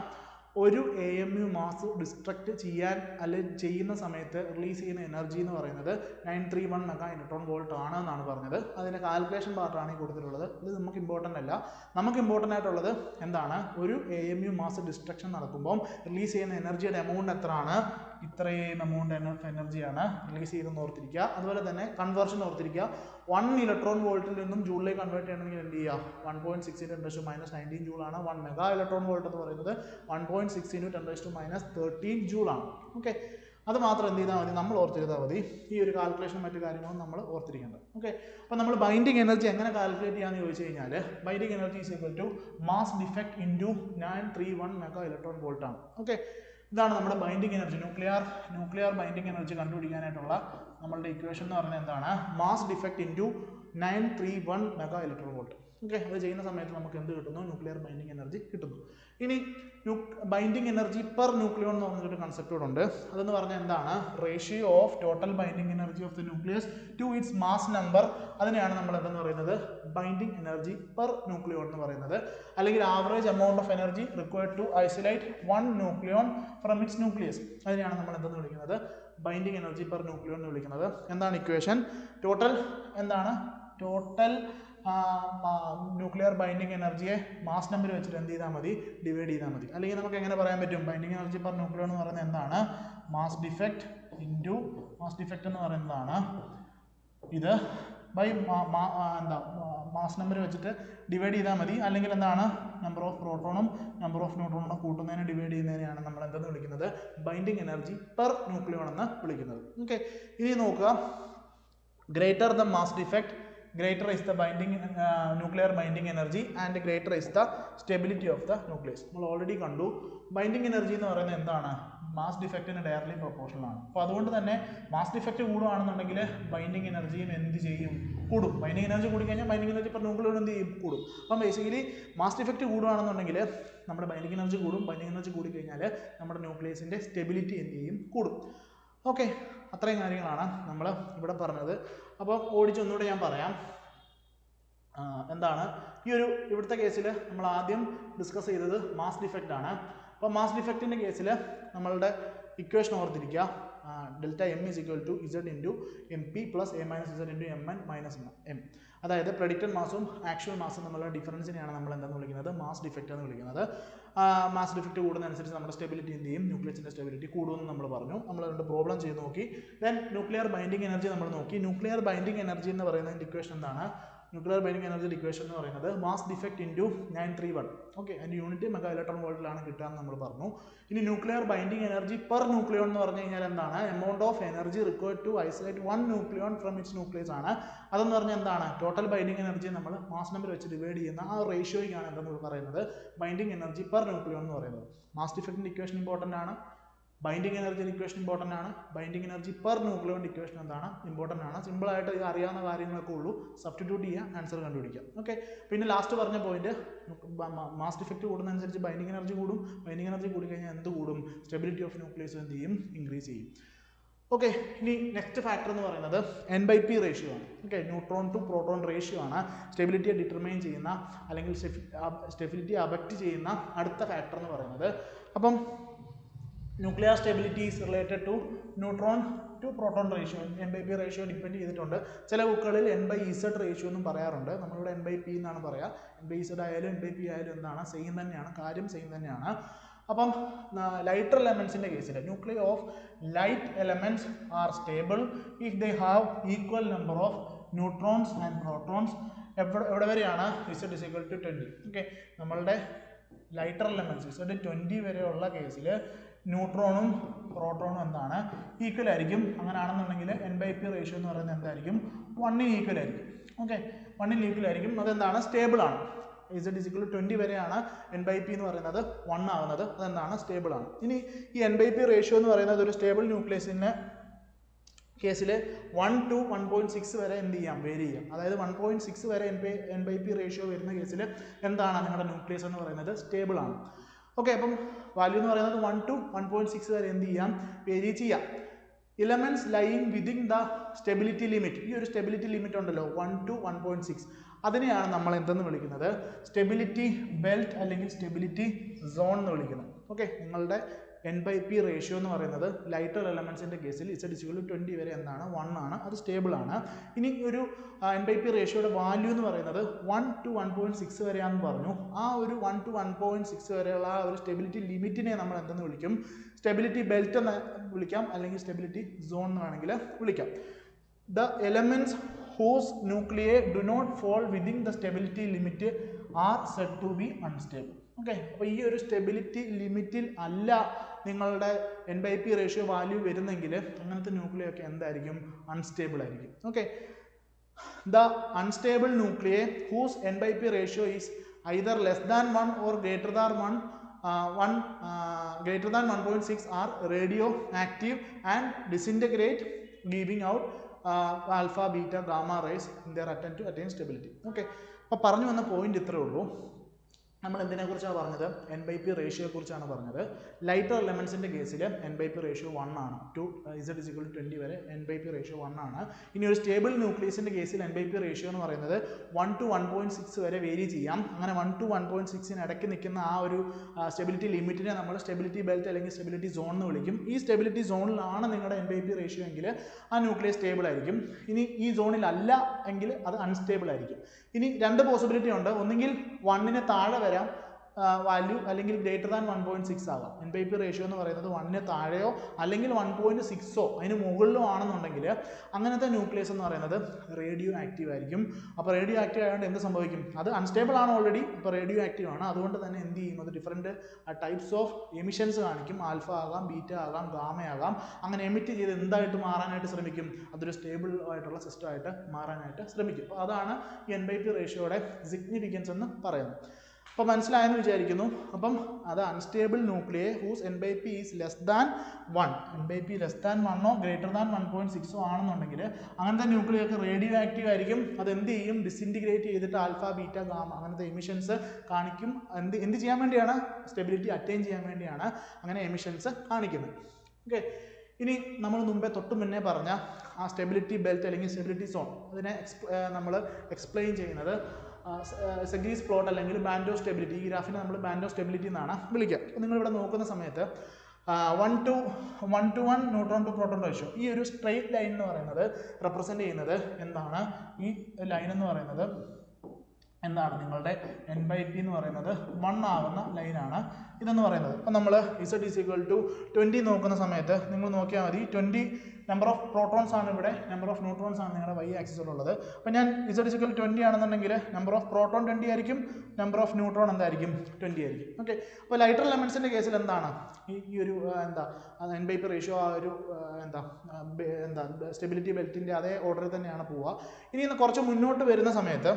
ഒരു AMU മാസ് ഡിസ്ട്രക്ട് ചെയ്യാൻ അല്ലെങ്കിൽ ചെയ്യുന്ന സമയത്ത് റിലീസ് ചെയ്യുന്ന എനർജി എന്ന് പറയുന്നത് 931 മെഗാ ഇലക്ട്രോൺ വോൾട്ട് ആണ് എന്നാണ് പറഞ്ഞത്. അതിൻ്റെ കാൽക്കുലേഷൻ പാർട്ടാണ് ഈ കൊടുത്തിട്ടുള്ളത്. ഇത് നമുക്ക് ഇമ്പോർട്ടൻ്റ് അല്ല. നമുക്ക് ഇമ്പോർട്ടൻ്റ് ആയിട്ടുള്ളത് എന്താണ്? ഒരു AMU മാസ് ഡിസ്ട്രക്ഷൻ നടക്കുമ്പോൾ റിലീസ് ചെയ്യുന്ന എനർജിയുടെ എമൗണ്ട് എത്രയാണ്? ഇത്രയും എമൗണ്ട് എനർജിയാണ് റിലീസ് ചെയ്തെന്ന് ഓർത്തിരിക്കുക. അതുപോലെ തന്നെ കൺവേർഷൻ ഓർത്തിരിക്കുക. 1 ഇലക്ട്രോൺ വോൾട്ടിൽ നിന്നും ജൂളിലേക്ക് കൺവേർട്ട് ചെയ്യണമെങ്കിൽ എന്ത് ചെയ്യുക? 1.6 × 10⁻⁻19 ജൂളാണ്. 1 മെഗാ ഇലക്ട്രോൺ വോൾട്ട് എന്ന് പറയുന്നത് 1.6 × 10⁻⁻13 ജൂളാണ്. ഓക്കെ, അത് മാത്രം എന്ത് ചെയ്താൽ മതി? നമ്മൾ ഓർത്തിരുന്നാൽ മതി. ഈ ഒരു കാൽക്കുലേഷൻ മറ്റു കാര്യങ്ങളും നമ്മൾ ഓർത്തിരിക്കേണ്ടത്. ഓക്കെ, അപ്പോൾ നമ്മൾ ബൈൻഡിങ് എനർജി എങ്ങനെ കാൽക്കുലേറ്റ് ചെയ്യാമെന്ന് ചോദിച്ചു കഴിഞ്ഞാൽ binding energy is equal to mass defect into 931 mega electron volt ആണ്. ഓക്കെ, ഇതാണ് നമ്മുടെ binding energy. Nuclear binding energy കണ്ടുപിടിക്കാനായിട്ടുള്ള നമ്മളുടെ ഇക്വേഷൻ എന്ന് പറയുന്നത് എന്താണ്? Mass defect into 931 mega electron volt. Okay, അത് ചെയ്യുന്ന സമയത്ത് നമുക്ക് എന്ത് കിട്ടുന്നു? ന്യൂക്ലിയർ ബൈൻഡിങ് എനർജി കിട്ടുന്നു. ഇനി ബൈൻഡിങ് എനർജി പെർ ന്യൂക്ലിയോൺ എന്ന് പറഞ്ഞൊരു കൺസെപ്റ്റ് കൂടെ ഉണ്ട്. അതെന്ന് പറഞ്ഞാൽ എന്താണ്? Ratio of total binding energy of the nucleus to its mass number. അതിനെയാണ് നമ്മൾ എന്തെന്ന് പറയുന്നത്? ബൈൻഡിങ് എനർജി പെർ ന്യൂക്ലിയോൺ എന്ന് പറയുന്നത്. അല്ലെങ്കിൽ average amount of energy required to isolate 1 nucleon from its nucleus. അതിനെയാണ് നമ്മൾ എന്തെന്ന് വിളിക്കുന്നത്? ബൈൻഡിങ് എനർജി പെർ ന്യൂക്ലിയോൺ എന്ന് വിളിക്കുന്നത്. എന്താണ് ഇക്വേഷൻ? ടോട്ടൽ എന്താണ്? ടോട്ടൽ ന്യൂക്ലിയർ ബൈൻഡിങ് എനർജിയെ മാസ് നമ്പർ വെച്ചിട്ട് എന്ത് ചെയ്താൽ മതി? ഡിവൈഡ് ചെയ്താൽ മതി. അല്ലെങ്കിൽ നമുക്ക് എങ്ങനെ പറയാൻ പറ്റും? ബൈൻഡിങ് എനർജി പെർ ന്യൂക്ലിയോൺ എന്ന് പറയുന്നത് എന്താണ്? Mass defect into mass defect എന്ന് പറയുന്നതാണ് ഇത് ബൈ മാസ് നമ്പർ വെച്ചിട്ട് ഡിവൈഡ് ചെയ്താൽ മതി. അല്ലെങ്കിൽ എന്താണ്? നമ്പർ ഓഫ് പ്രോട്ടോണും നമ്പർ ഓഫ് ന്യൂട്രോണും കൂട്ടുന്നതിനെ ഡിവൈഡ് ചെയ്യുന്നതിനെയാണ് നമ്മൾ എന്തെന്ന് വിളിക്കുന്നത്? ബൈൻഡിങ് എനർജി പെർ ന്യൂക്ലിയോൺ എന്ന് വിളിക്കുന്നത്. ഓക്കെ, ഇനി നോക്കുക. Greater the mass defect, greater is the nuclear binding energy and greater is the stability of the nucleus. നമ്മൾ ഓൾറെഡി കണ്ടു. ബൈൻഡിങ് എനർജി എന്ന് പറയുന്നത് എന്താണ്? മാസ് ഡിഫെക്റ്റിന് ഡയറക്ട്ലി പ്രൊപ്പോർഷണൽ ആണ്. അപ്പോൾ അതുകൊണ്ട് തന്നെ മാസ് ഡിഫെക്റ്റ് കൂടുകയാണെന്നുണ്ടെങ്കിൽ ബൈൻഡിങ് എനർജിയും എന്ത് ചെയ്യും? കൂടും. ബൈൻഡിങ് എനർജി കൂടിക്കഴിഞ്ഞാൽ ബൈൻഡിങ് എനർജി പെർ ന്യൂക്ലിയോൺ എന്ത് ചെയ്യും? കൂടും. അപ്പം ബേസിക്കലി മാസ് ഡിഫെക്റ്റ് കൂടുകയാണെന്നുണ്ടെങ്കിൽ നമ്മുടെ ബൈൻഡിങ് എനർജി കൂടും. ബൈൻഡിങ് എനർജി കൂടിക്കഴിഞ്ഞാൽ നമ്മുടെ ന്യൂക്ലിയസിൻ്റെ സ്റ്റെബിലിറ്റി എന്ത് ചെയ്യും? കൂടും. ഓക്കെ, അത്രയും കാര്യങ്ങളാണ് നമ്മൾ ഇവിടെ പറഞ്ഞത്. അപ്പോൾ ഓടിച്ചൊന്നുകൂടെ ഞാൻ പറയാം. എന്താണ് ഇവിടുത്തെ കേസിൽ നമ്മൾ ആദ്യം ഡിസ്കസ് ചെയ്തത് മാസ് ഡിഫെക്റ്റ് ആണ്. അപ്പോൾ മാസ് ഡിഫെക്റ്റിൻ്റെ കേസിൽ നമ്മളുടെ ഇക്വേഷൻ ഓർത്തിരിക്കുക. Delta M is equal to Z into M P plus A minus Z into M N minus M. അതായത് പ്രെഡിക്റ്റഡ് മാസും ആക്ച്വൽ മാസും തമ്മിലുള്ള ഡിഫറൻസിനെയാണ് നമ്മൾ എന്തെന്ന് വിളിക്കുന്നത്? മാസ് ഡിഫെക്റ്റ് എന്ന് വിളിക്കുന്നത്. മാസ് ഡിഫെക്റ്റ് കൂടുന്നതനുസരിച്ച് നമ്മുടെ സ്റ്റെബിലിറ്റി എന്ത് ചെയ്യും? ന്യൂക്ലിയസിൻ്റെ സ്റ്റെബിലിറ്റി കൂടുമെന്ന് നമ്മൾ പറഞ്ഞു. നമ്മൾ രണ്ട് പ്രോബ്ലം ചെയ്ത് നോക്കി. ദെൻ ന്യൂക്ലിയർ ബൈൻഡിങ് എനർജി നമ്മൾ നോക്കി. ന്യൂക്ലിയർ ബൈൻഡിങ് എനർജി എന്ന് പറയുന്നതിൻ്റെ ഇക്വേഷൻ എന്താണ്? ന്യൂക്ലിയർ ബൈൻഡിങ് എനർജി ഇക്വേഷൻ എന്ന് പറയുന്നത് മാസ് ഡിഫെക്റ്റ് ഇൻറ്റു 931. ഓക്കെ, അതിൻ്റെ യൂണിറ്റ് മെഗാ ഇലക്ട്രോൺ വോൾട്ടിലാണ് കിട്ടുകയെന്ന് നമ്മൾ പറഞ്ഞു. ഇനി nuclear binding energy per nucleon എന്ന് പറഞ്ഞു കഴിഞ്ഞാൽ എന്താണ്? Amount of energy required to isolate 1 nucleon from its nucleus ആണ്. അതെന്ന് പറഞ്ഞാൽ എന്താണ്? ടോട്ടൽ ബൈൻഡിങ് എനർജി നമ്മൾ മാസ് നമ്പർ വെച്ച് ഡിവൈഡ് ചെയ്യുന്ന ആ റേഷ്യോയ്ക്കാണ് എന്തെന്ന് പറയുന്നത്? ബൈൻഡിങ് എനർജി പെർ ന്യൂക്ലിയോൺ എന്ന് പറയുന്നത്. മാസ് ഡിഫെക്റ്റിൻ്റെ ഇക്വേഷൻ ഇമ്പോർട്ടൻ്റ് ആണ്. ബൈൻഡിങ് എനർജി ഇക്വേഷൻ ഇമ്പോർട്ടൻ്റ് ആണ്. Binding energy per nucleon equation എന്താണ്? ഇമ്പോർട്ടൻ്റ് ആണ്. സിമ്പിളായിട്ട് ഇത് അറിയാവുന്ന കാര്യങ്ങളൊക്കെ ഉള്ളൂ. സബ്സ്റ്റിറ്റ്യൂട്ട് ചെയ്യുക, ആൻസർ കണ്ടുപിടിക്കുക. ഓക്കെ, പിന്നെ ലാസ്റ്റ് പറഞ്ഞ പോയിന്റ്, മാസ് ഡിഫെക്റ്റ് കൂടുന്നതനുസരിച്ച് ബൈൻഡിങ് എനർജി കൂടും. ബൈൻഡിങ് എനർജി കൂടിക്കഴിഞ്ഞാൽ എന്ത് കൂടും? സ്റ്റെബിലിറ്റി ഓഫ് ന്യൂക്ലിയസ് എന്ത് ചെയ്യും? ഇൻക്രീസ് ചെയ്യും. ഓക്കെ, ഇനി നെക്സ്റ്റ് ഫാക്ടർ എന്ന് പറയുന്നത് N/P റേഷ്യോ ആണ്. Okay, neutron to proton ratio ആണ് സ്റ്റെബിലിറ്റിയെ ഡിറ്റർമൈൻ ചെയ്യുന്ന അല്ലെങ്കിൽ സ്റ്റെബിലിറ്റിയെ അഫക്റ്റ് ചെയ്യുന്ന അടുത്ത ഫാക്ടർ എന്ന് പറയുന്നത്. അപ്പം nuclear stability is related to neutron to proton ratio. N/P ratio depend ചെയ്തിട്ടുണ്ട്. ചില ബുക്കുകളിൽ N/Z റേഷ്യോ എന്നും പറയാറുണ്ട്. നമ്മളിവിടെ N/P എന്നാണ് പറയുക. N/Z ആയാലും N/P ആയാലും എന്താണ്? സെയിം തന്നെയാണ്, കാര്യം സെയിം തന്നെയാണ്. അപ്പം ലൈറ്റർ എലമെൻസിൻ്റെ കേസിൽ nuclear of light elements are stable if they have equal number of neutrons and protons. എവിടെ വരെയാണ്? Z is equal to 20. Okay, നമ്മളുടെ ലൈറ്റർ എലമെൻറ്റ്സ് Z 20 വരെയുള്ള കേസിൽ ന്യൂട്രോണും പ്രോട്ടോണും എന്താണ്? ഈക്വൽ ആയിരിക്കും. അങ്ങനെയാണെന്നുണ്ടെങ്കിൽ N/P റേഷ്യോ എന്ന് പറയുന്നത് എന്തായിരിക്കും? 1 ഈക്വൽ ആയിരിക്കും. ഓക്കെ, 1 ഈക്വലായിരിക്കും. അതെന്താണ്? സ്റ്റേബിൾ ആണ്. Z is equal to 20 വരെയാണ് n/p എന്ന് പറയുന്നത് 1 ആവുന്നത്. അതെന്താണ്? സ്റ്റേബിൾ ആണ്. ഇനി ഈ n/p റേഷ്യോ എന്ന് പറയുന്നത് ഒരു സ്റ്റേബിൾ ന്യൂക്ലിയസിന് കേസിൽ 1 to 1.6 വരെ എന്ത് ചെയ്യാം? വേരി ചെയ്യാം. അതായത് 1.6 വരെ n/p റേഷ്യോ വരുന്ന കേസിൽ എന്താണ്? നിങ്ങളുടെ ന്യൂക്ലിയസ് എന്ന് പറയുന്നത് സ്റ്റേബിൾ ആണ്. ഓക്കെ, അപ്പം വാല്യൂ എന്ന് പറയുന്നത് 1 to 1.6 വരെ എന്ത് ചെയ്യാം? വേരി ചെയ്യാം. Elements lying within the stability limit, ഈ ഒരു സ്റ്റെബിലിറ്റി ലിമിറ്റ് ഉണ്ടല്ലോ 1 to 1.6, അതിനെയാണ് നമ്മൾ എന്തെന്ന് വിളിക്കുന്നത്? സ്റ്റെബിലിറ്റി ബെൽറ്റ് അല്ലെങ്കിൽ സ്റ്റെബിലിറ്റി സോൺ എന്ന് വിളിക്കുന്നത്. ഓക്കെ, നിങ്ങളുടെ n/p റേഷ്യോ എന്ന് പറയുന്നത് ലൈറ്റർ എലമെന്റ്സിന്റെ കേസിൽ Z is equal to 20 വരെ എന്താണ്? 1 ആണ്. അത് സ്റ്റേബിൾ ആണ്. ഇനി ഒരു n/p റേഷ്യോയുടെ വാല്യൂ എന്ന് പറയുന്നത് 1 to 1.6 വരെയാണെന്ന് പറഞ്ഞു. ആ ഒരു 1 to 1.6 വരെയുള്ള ആ ഒരു സ്റ്റെബിലിറ്റി ലിമിറ്റിനെ നമ്മൾ എന്തെന്ന് വിളിക്കും? സ്റ്റെബിലിറ്റി ബെൽറ്റ് എന്ന് വിളിക്കാം, അല്ലെങ്കിൽ സ്റ്റെബിലിറ്റി സോൺ എന്ന് വേണമെങ്കിൽ വിളിക്കാം. The elements whose nuclei do not fall within the stability limit are said to be unstable. Okay, അപ്പോൾ ഈ ഒരു സ്റ്റെബിലിറ്റി ലിമിറ്റിൽ അല്ല നിങ്ങളുടെ n/p റേഷ്യോ വാല്യൂ വരുന്നെങ്കിൽ അങ്ങനത്തെ ന്യൂക്ലിയ ഒക്കെ എന്തായിരിക്കും? അൺസ്റ്റേബിൾ ആയിരിക്കും. Okay, the unstable nuclei whose n/p ratio is either less than 1 or greater than 1.6 are radioactive and disintegrate, giving out alpha, beta, gamma rays in their attempt to attain stability. Okay, അപ്പോൾ പറഞ്ഞു വന്ന point ഇത്രേ ഉള്ളൂ. നമ്മൾ എന്തിനെക്കുറിച്ചാണ് പറഞ്ഞത്? n/p റേഷ്യോയെ കുറിച്ചാണ് പറഞ്ഞത്. Lighter എലമെന്റ്സിന്റെ കേസിൽ n/p റേഷ്യോ 1 ആണ്. To Z is equal to 20 വരെ n/p റേഷ്യോ 1 ആണ്. ഇനി ഒരു സ്റ്റേബിൾ ന്യൂക്ലിയസിന്റെ കേസിൽ n/p റേഷ്യോ എന്ന് പറയുന്നത് 1 to 1.6 വരെ വേരി ചെയ്യാം. അങ്ങനെ 1 to 1.6 ഇടയ്ക്ക് നിൽക്കുന്ന ആ ഒരു സ്റ്റെബിലിറ്റി ലിമിറ്റിനെ നമ്മൾ സ്റ്റെബിലിറ്റി ബെൽറ്റ് അല്ലെങ്കിൽ സ്റ്റെബിലിറ്റി സോൺ എന്ന് വിളിക്കും. ഈ സ്റ്റെബിലിറ്റി സോണിലാണ് നിങ്ങളുടെ n/p റേഷ്യോ എങ്കിൽ ആ ന്യൂക്ലിയസ് സ്റ്റേബിൾ ആയിരിക്കും. ഇനി ഈ സോണിൽ അല്ല എങ്കിൽ അത് അൺസ്റ്റേബിൾ ആയിരിക്കും. ഇനി രണ്ട് പോസിബിലിറ്റി ഉണ്ട്. ഒന്നുകിൽ 1ന് താഴെ വരാം വാല്യൂ, അല്ലെങ്കിൽ ഗ്രേറ്റർ ദാൻ 1.6 ആകാം. n/p റേഷ്യോ എന്ന് പറയുന്നത് 1ന് താഴെയോ അല്ലെങ്കിൽ 1.6ഓ അതിന് മുകളിലോ ആണെന്നുണ്ടെങ്കിൽ അങ്ങനത്തെ ന്യൂക്ലിയസ് എന്ന് പറയുന്നത് റേഡിയോ ആക്റ്റീവ് ആയിരിക്കും. അപ്പോൾ റേഡിയോ ആക്റ്റീവ് ആയതുകൊണ്ട് എന്ത് സംഭവിക്കും? അത് അൺസ്റ്റേബിൾ ആണ് ഓൾറെഡി, അപ്പോൾ റേഡിയോ ആക്റ്റീവ് ആണ്. അതുകൊണ്ട് തന്നെ എന്ത് ചെയ്യും? അത് ഡിഫറെൻറ്റ് ടൈപ്സ് ഓഫ് എമിഷൻസ് കാണിക്കും. ആൽഫ ആകാം, ബീറ്റ ആകാം, ഗാമ ആകാം. അങ്ങനെ എമിറ്റ് ചെയ്ത് എന്തായിട്ട് മാറാനായിട്ട് ശ്രമിക്കും? അതൊരു സ്റ്റേബിൾ ആയിട്ടുള്ള സിസ്റ്റമായിട്ട് മാറാനായിട്ട് ശ്രമിക്കും. അപ്പോൾ അതാണ് n/p റേഷ്യോയുടെ സിഗ്നിഫിക്കൻസ് എന്ന് പറയുന്നത്. അപ്പോൾ മനസ്സിലായെന്ന് വിചാരിക്കുന്നു. അപ്പം അത് unstable nuclei whose n/p is less than 1, n/p less than 1ഓ ഗ്രേറ്റർ ദാൻ 1.6ഓ ആണെന്നുണ്ടെങ്കിൽ അങ്ങനത്തെ ന്യൂക്ലിയ ഒക്കെ റേഡിയോ ആക്റ്റീവ് ആയിരിക്കും. അത് എന്ത് ചെയ്യും? ഡിസിൻറ്റിഗ്രേറ്റ് ചെയ്തിട്ട് ആൽഫ, ബീറ്റ, ഗാമ അങ്ങനത്തെ എമിഷൻസ് കാണിക്കും. എന്ത് ചെയ്യാൻ വേണ്ടിയാണ്? സ്റ്റെബിലിറ്റി അറ്റൈൻ ചെയ്യാൻ വേണ്ടിയാണ് അങ്ങനെ എമിഷൻസ് കാണിക്കുന്നത്. ഓക്കെ, ഇനി നമ്മൾ മുമ്പേ തൊട്ട് മുന്നേ പറഞ്ഞ ആ സ്റ്റെബിലിറ്റി ബെൽറ്റ് അല്ലെങ്കിൽ സ്റ്റെബിലിറ്റി സോൺ അതിനെ നമ്മൾ എക്സ്പ്ലെയിൻ ചെയ്യുന്നത് സെഗ്രീസ് പ്ലോട്ട് അല്ലെങ്കിൽ ബാൻഡ് ഓഫ് സ്റ്റെബിലിറ്റി. ഈ ഗ്രാഫിനെ നമ്മൾ ബാൻഡ് ഓഫ് സ്റ്റെബിലിറ്റി എന്നാണ് വിളിക്കുക. അപ്പോൾ നിങ്ങളിവിടെ നോക്കുന്ന സമയത്ത് 1 to 1 neutron to proton ratio, ഈ ഒരു സ്ട്രെയിറ്റ് ലൈൻ എന്ന് പറയുന്നത് റെപ്രസെൻറ്റ് ചെയ്യുന്നത് എന്താണ്? ഈ ലൈൻ എന്ന് പറയുന്നത് എന്താണ്? നിങ്ങളുടെ n/p എന്ന് പറയുന്നത് 1 ആകുന്ന ലൈനാണ് ഇതെന്ന് പറയുന്നത്. അപ്പം നമ്മൾ Z is equal to 20 നോക്കുന്ന സമയത്ത് നിങ്ങൾ നോക്കിയാൽ മതി, 20 നമ്പർ ഓഫ് പ്രോട്ടോൺസ് ആണ് ഇവിടെ, നമ്പർ ഓഫ് ന്യൂട്രോൺസ് ആണ് നിങ്ങളുടെ y ആക്സിസിലുള്ളത്. അപ്പോൾ ഞാൻ Z is equal to 20 ആണെന്നുണ്ടെങ്കിൽ നമ്പർ ഓഫ് പ്രോട്ടോൺ 20 ആയിരിക്കും, നമ്പർ ഓഫ് ന്യൂട്രോൺ എന്തായിരിക്കും? 20 ആയിരിക്കും. ഓക്കെ, അപ്പോൾ ലൈറ്റർ എലമെന്റ്സിന്റെ കേസിൽ എന്താണ് ഈ ഒരു n/p റേഷ്യോ ആ ഒരു സ്റ്റെബിലിറ്റി ബെൽറ്റിന്റെ അതേ ഓർഡറിൽ തന്നെയാണ് പോവുക. ഇനി കുറച്ച് മുന്നോട്ട് വരുന്ന സമയത്ത്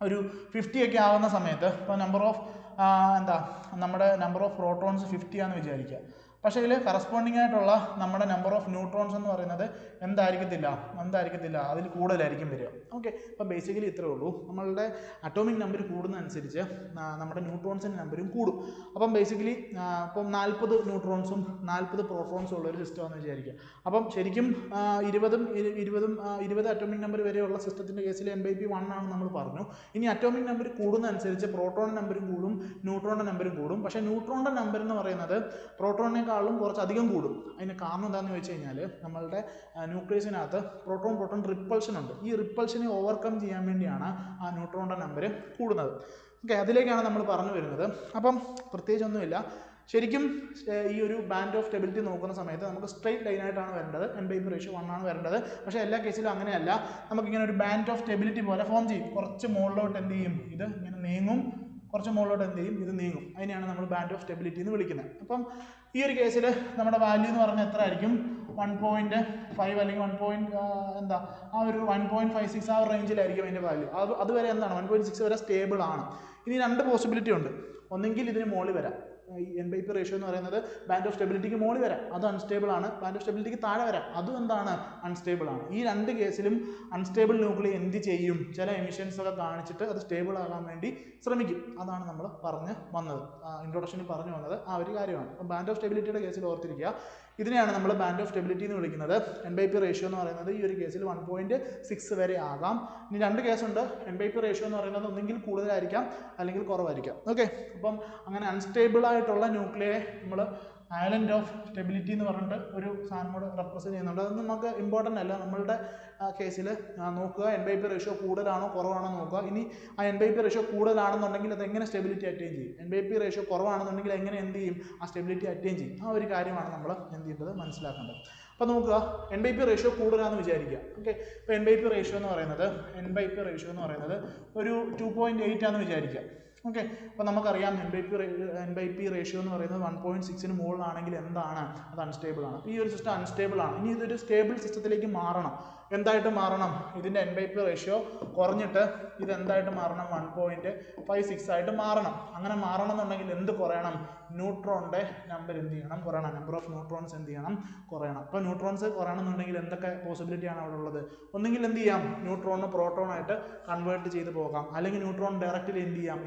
ഒരു 50 ഒക്കെ ആവുന്ന സമയത്ത് ഇപ്പോൾ നമ്മുടെ നമ്പർ ഓഫ് പ്രോട്ടോൺസ് 50 ആണെന്ന് വിചാരിക്കുക. പക്ഷേ ഇതിൽ കറസ്പോണ്ടിങ് ആയിട്ടുള്ള നമ്മുടെ നമ്പർ ഓഫ് ന്യൂട്രോൺസ് എന്ന് പറയുന്നത് എന്തായിരിക്കത്തില്ല, അതിൽ കൂടുതലായിരിക്കും വരിക. ഓക്കെ, അപ്പോൾ ബേസിക്കലി ഇത്രേ ഉള്ളൂ. നമ്മളുടെ അറ്റോമിക് നമ്പർ കൂടുന്നതനുസരിച്ച് നമ്മുടെ ന്യൂട്രോൺസിൻ്റെ നമ്പരും കൂടും. അപ്പം ബേസിക്കലി ഇപ്പം 40 ന്യൂട്രോൺസും 40 പ്രോട്ടോൺസും ഉള്ളൊരു സിസ്റ്റമാണെന്ന് വിചാരിക്കുക. അപ്പം ശരിക്കും 20 അറ്റോമിക് നമ്പർ വരെയുള്ള സിസ്റ്റത്തിൻ്റെ കേസിൽ n/p 1 ആണെന്ന് നമ്മൾ പറഞ്ഞു. ഇനി അറ്റോമിക് നമ്പർ കൂടുന്നതനുസരിച്ച് പ്രോട്ടോണിൻ്റെ നമ്പരും കൂടും, ന്യൂട്രോണിൻ്റെ നമ്പരും കൂടും. പക്ഷേ ന്യൂട്രോണിൻ്റെ നമ്പർ എന്ന് പറയുന്നത് പ്രോട്ടോണിനേക്കാളും കുറച്ചധികം കൂടും. അതിന് കാരണം എന്താണെന്ന് ചോദിച്ചു കഴിഞ്ഞാൽ നമ്മളുടെ ന്യൂക്ലിയസിനകത്ത് പ്രോട്ടോൺ റിപ്പൾഷൻ ഉണ്ട്. ഈ റിപ്പൾഷനെ ഓവർകം ചെയ്യാൻ വേണ്ടിയാണ് ആ ന്യൂട്രോണിൻ്റെ നമ്പർ കൂടുന്നത്. ഓക്കെ, അതിലേക്കാണ് നമ്മൾ പറഞ്ഞു വരുന്നത്. അപ്പം പ്രത്യേകിച്ചൊന്നുമില്ല. ശരിക്കും ഈ ഒരു ബാൻഡ് ഓഫ് സ്റ്റെബിലിറ്റി നോക്കുന്ന സമയത്ത് നമുക്ക് സ്ട്രെയിറ്റ് ലൈനായിട്ടാണ് വരേണ്ടത്, n/p റേഷ്യോ 1 ആണ് വരേണ്ടത്. പക്ഷേ എല്ലാ കേസിലും അങ്ങനെയല്ല. നമുക്കിങ്ങനെ ഒരു ബാൻഡ് ഓഫ് സ്റ്റെബിലിറ്റി പോലെ ഫോം ചെയ്യും. കുറച്ച് മുകളിലോട്ട് എന്ത് ചെയ്യും? ഇത് ഇങ്ങനെ നീങ്ങും, കുറച്ച് മുകളിലോട്ട് എന്ത് ചെയ്യും, ഇത് നീങ്ങും. അതിനെയാണ് നമ്മൾ ബാൻഡ് ഓഫ് സ്റ്റെബിലിറ്റി എന്ന് വിളിക്കുന്നത്. അപ്പം ഈ ഒരു കേസിൽ നമ്മുടെ വാല്യൂ എന്ന് പറഞ്ഞാൽ എത്ര ആയിരിക്കും, 1.5 അല്ലെങ്കിൽ 1.56 ആ ഒരു റേഞ്ചിലായിരിക്കും അതിൻ്റെ വാല്യൂ. അതുവരെ എന്താണ് 1.6 വരെ സ്റ്റേബിൾ ആണ്. ഇനി രണ്ട് പോസിബിലിറ്റി ഉണ്ട്. ഒന്നെങ്കിൽ ഇതിന് മുകളിൽ വരാം, ഈ NP റേഷ്യോ എന്ന് പറയുന്നത് ബാൻഡ് ഓഫ് സ്റ്റെബിലിറ്റിക്ക് മുകളിൽ വരാം, അത് അൺസ്റ്റേബിൾ ആണ്. ബാൻഡ് ഓഫ് സ്റ്റെബിലിറ്റിക്ക് താഴെ വരാം, അതും എന്താണ്, അൺസ്റ്റേബിൾ ആണ്. ഈ രണ്ട് കേസിലും അൺസ്റ്റേബിൾ ന്യൂക്ലിയ എന്ത് ചെയ്യും, ചില എമിഷൻസ് ഒക്കെ കാണിച്ചിട്ട് അത് സ്റ്റേബിൾ ആകാൻ വേണ്ടി ശ്രമിക്കും. അതാണ് നമ്മൾ പറഞ്ഞു വന്നത്, ഇൻട്രൊഡക്ഷനിൽ പറഞ്ഞു വന്നത് ആ ഒരു കാര്യമാണ്. അപ്പോൾ ബാൻഡ് ഓഫ് സ്റ്റെബിലിറ്റിയുടെ കേസിൽ ഓർത്തിരിക്കുക, ഇതിനെയാണ് നമ്മൾ ബാൻഡ് ഓഫ് സ്റ്റെബിലിറ്റി എന്ന് വിളിക്കുന്നത്. NP റേഷ്യോ എന്ന് പറയുന്നത് ഈ ഒരു കേസിൽ 1.6 വരെ ആകാം. ഇനി രണ്ട് കേസുണ്ട്. NP റേഷ്യോ എന്ന് പറയുന്നത് ഒന്നെങ്കിൽ കൂടുതലായിരിക്കാം അല്ലെങ്കിൽ കുറവായിരിക്കാം. ഓക്കെ, അപ്പം അങ്ങനെ അൺസ്റ്റേബിൾ ആയിട്ടുള്ള ന്യൂക്ലിയെ നമ്മൾ ഐലൻഡ് ഓഫ് സ്റ്റെബിലിറ്റി എന്ന് പറഞ്ഞിട്ട് ഒരു സാധനം കൂടെ റെപ്രസെൻറ്റ് ചെയ്യുന്നുണ്ട്. അതൊന്നും നമുക്ക് ഇമ്പോർട്ടൻ്റ് അല്ല. നമ്മളുടെ കേസിൽ നോക്കുക NP റേഷ്യോ കൂടുതലാണോ കുറവാണോ നോക്കുക. ഇനി ആ NP റേഷ്യോ കൂടുതലാണെന്നുണ്ടെങ്കിൽ അത് എങ്ങനെ സ്റ്റെബിലിറ്റി അറ്റൈൻ ചെയ്യും, NP റേഷ്യോ കുറവാണെന്നുണ്ടെങ്കിൽ എങ്ങനെ എന്ത് ചെയ്യും, ആ സ്റ്റെബിലിറ്റി അറ്റൈൻ ചെയ്യും. ആ ഒരു കാര്യമാണ് നമ്മൾ എന്ത് ചെയ്യേണ്ടത്, മനസ്സിലാക്കേണ്ടത്. അപ്പോൾ നോക്കുക, NP റേഷ്യോ കൂടുതലാണെന്ന് വിചാരിക്കുക. ഓക്കെ, ഇപ്പോൾ NP റേഷ്യോ എന്ന് പറയുന്നത് ഒരു 2.8 ആണെന്ന് വിചാരിക്കുക. ഓക്കെ, അപ്പോൾ നമുക്കറിയാം NP റേഷ്യോ എന്ന് പറയുന്നത് 1.6 മുകളിലാണെങ്കിൽ എന്താണ്, അത് അൺസ്റ്റേബിൾ ആണ്. ഈ ഒരു സിസ്റ്റം അൺസ്റ്റേബിൾ ആണ്. ഇനി ഇതൊരു സ്റ്റേബിൾ സിസ്റ്റത്തിലേക്ക് മാറണം. എന്തായിട്ട് മാറണം, ഇതിൻ്റെ NP റേഷ്യോ കുറഞ്ഞിട്ട് ഇത് എന്തായിട്ട് മാറണം, 1.56 ആയിട്ട് മാറണം. അങ്ങനെ മാറണം എന്നുണ്ടെങ്കിൽ എന്ത് കുറയണം, ന്യൂട്രോണിൻ്റെ നമ്പർ എന്ത് ചെയ്യണം, കുറയണം. നമ്പർ ഓഫ് ന്യൂട്രോൺസ് എന്ത് ചെയ്യണം, കുറയണം. അപ്പോൾ ന്യൂട്രോൺസ് കുറയണമെന്നുണ്ടെങ്കിൽ എന്തൊക്കെ പോസിബിലിറ്റിയാണ് അവിടെ ഉള്ളത്, ഒന്നെങ്കിൽ എന്ത് ചെയ്യാം, ന്യൂട്രോണിന് പ്രോട്ടോണായിട്ട് കൺവേർട്ട് ചെയ്ത് പോകാം, അല്ലെങ്കിൽ ന്യൂട്രോൺ ഡയറക്റ്റ്ലി എന്ത് ചെയ്യാം,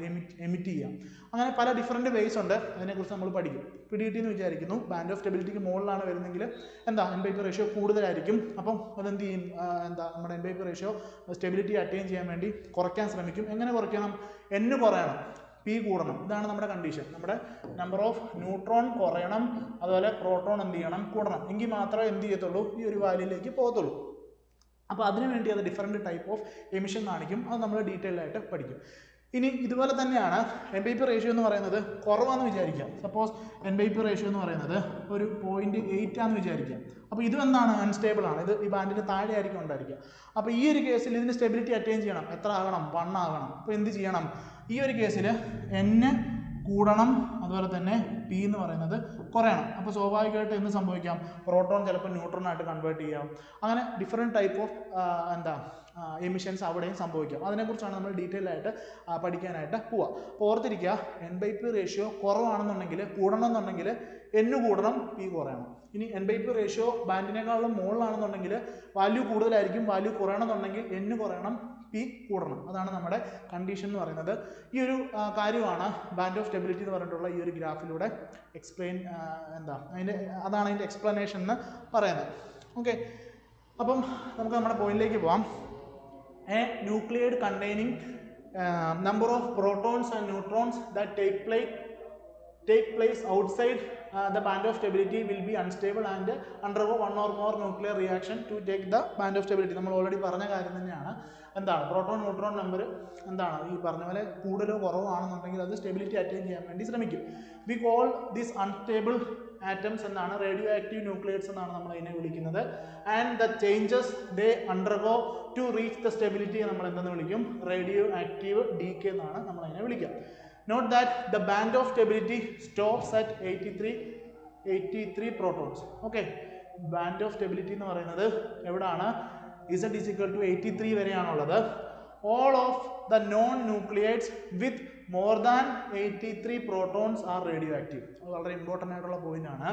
എമിറ്റ് ചെയ്യാം. അങ്ങനെ പല ഡിഫറൻറ്റ് വേസ് ഉണ്ട്. അതിനെക്കുറിച്ച് നമ്മൾ പഠിക്കും. പിടികിട്ടിയെന്ന് വിചാരിക്കുന്നു. ബാൻഡ് ഓഫ് സ്റ്റെബിലിറ്റിക്ക് മുകളിലാണ് വരുന്നെങ്കിൽ എന്താ, NP റേഷ്യോ കൂടുതലായിരിക്കും. അപ്പം അതെന്ത് ചെയ്യും, നമ്മുടെ NP റേഷ്യോ സ്റ്റെബിലിറ്റി അറ്റൈൻ ചെയ്യാൻ വേണ്ടി കുറയ്ക്കാൻ ശ്രമിക്കും. എങ്ങനെ കുറയ്ക്കണം, N കുറയണം, P കൂടണം. ഇതാണ് നമ്മുടെ കണ്ടീഷൻ. നമ്മുടെ നമ്പർ ഓഫ് ന്യൂട്രോൺ കുറയണം, അതുപോലെ പ്രോട്ടോൺ എന്ത് ചെയ്യണം, കൂടണം. എങ്കിൽ മാത്രമേ എന്ത് ചെയ്യത്തുള്ളൂ, ഈ ഒരു വാല്യൂയിലേക്ക് പോകത്തുള്ളൂ. അപ്പോൾ അതിനുവേണ്ടി അത് ഡിഫറൻറ്റ് ടൈപ്പ് ഓഫ് എമിഷൻ കാണിക്കും. അത് നമ്മൾ ഡീറ്റെയിൽ ആയിട്ട് പഠിക്കും. ഇനി ഇതുപോലെ തന്നെയാണ് NP റേഷ്യോ എന്ന് പറയുന്നത് കുറവാണെന്ന് വിചാരിക്കാം. സപ്പോസ് NP റേഷ്യോ എന്ന് പറയുന്നത് ഒരു 0.8 ആണെന്ന് വിചാരിക്കാം. അപ്പോൾ ഇതും എന്താണ്, അൺസ്റ്റേബിൾ ആണ്. ഇത് ഈ ബാൻഡിന് താഴെ ആയിരിക്കും ഉണ്ടായിരിക്കുക. അപ്പോൾ ഈ ഒരു കേസിൽ ഇതിന് സ്റ്റെബിലിറ്റി അറ്റൈൻ ചെയ്യണം. എത്ര ആകണം, 1 ആകണം. അപ്പോൾ എന്ത് ചെയ്യണം, ഈ ഒരു കേസിൽ N കൂടണം, അതുപോലെ തന്നെ P എന്ന് പറയുന്നത് കുറയണം. അപ്പോൾ സ്വാഭാവികമായിട്ട് എന്ത് സംഭവിക്കാം, പ്രോട്ടോൺ ചിലപ്പോൾ ന്യൂട്രോണായിട്ട് കൺവേർട്ട് ചെയ്യാം. അങ്ങനെ ഡിഫറെൻറ്റ് ടൈപ്പ് ഓഫ് എമിഷൻസ് അവിടെയും സംഭവിക്കാം. അതിനെക്കുറിച്ചാണ് നമ്മൾ ഡീറ്റെയിൽ ആയിട്ട് പഠിക്കാനായിട്ട് പോവുക. അപ്പോൾ ഓർത്തിരിക്കുക, NP റേഷ്യോ കുറവാണെന്നുണ്ടെങ്കിൽ, കൂടണമെന്നുണ്ടെങ്കിൽ N കൂടണം, P കുറയണം. ഇനി NP റേഷ്യോ ബാൻഡിനേക്കാളും മുകളിലാണെന്നുണ്ടെങ്കിൽ വാല്യൂ കൂടുതലായിരിക്കും, വാല്യൂ കുറയണമെന്നുണ്ടെങ്കിൽ N കുറയണം, P കൂടണം. അതാണ് നമ്മുടെ കണ്ടീഷൻ എന്ന് പറയുന്നത്. ഈ ഒരു കാര്യമാണ് ബാൻഡ് ഓഫ് സ്റ്റെബിലിറ്റി എന്ന് പറഞ്ഞിട്ടുള്ള ഈ ഒരു ഗ്രാഫിലൂടെ എക്സ്പ്ലെയിൻ അതാണ് അതിൻ്റെ എക്സ്പ്ലനേഷൻ എന്ന് പറയുന്നത്. ഓക്കെ, അപ്പം നമുക്ക് നമ്മുടെ പോയിന്റിലേക്ക് പോവാം. A nuclide containing number of protons and neutrons that take place outside the band of stability will be unstable and undergo one or more nuclear reaction to take the band of stability. നമ്മൾ already പറഞ്ഞ കാര്യം തന്നെയാണ്. എന്താണ്, proton neutron number എന്താണ്, ഈ പറഞ്ഞ പോലെ കൂടുതലോ കുറവോ ആണെന്നുണ്ടെങ്കിൽ അത് സ്റ്റെബിലിറ്റി അറ്റൈൻ ചെയ്യാൻ വേണ്ടി ശ്രമിക്കും. We call this unstable atoms എന്നാണ്, റേഡിയോ ആക്റ്റീവ് ന്യൂക്ലിയേറ്റ്സ് എന്നാണ് നമ്മൾ അതിനെ വിളിക്കുന്നത്. And the changes they undergo to reach the stability നമ്മൾ എന്തെന്ന് വിളിക്കും, റേഡിയോ ആക്റ്റീവ് ഡീകേ എന്നാണ് നമ്മൾ അതിനെ വിളിക്കുക. Note that the band of stability stops at 83 protons. Okay, band of stability എന്ന് പറയുന്നത് എവിടെയാണ്, Z is equal to 83 വരെയാണുള്ളത്. All of the non-nucleides with more than 83 protons are radioactive. അത് വളരെ ഇമ്പോർട്ടൻ്റ് ആയിട്ടുള്ള പോയിന്റ് ആണ്.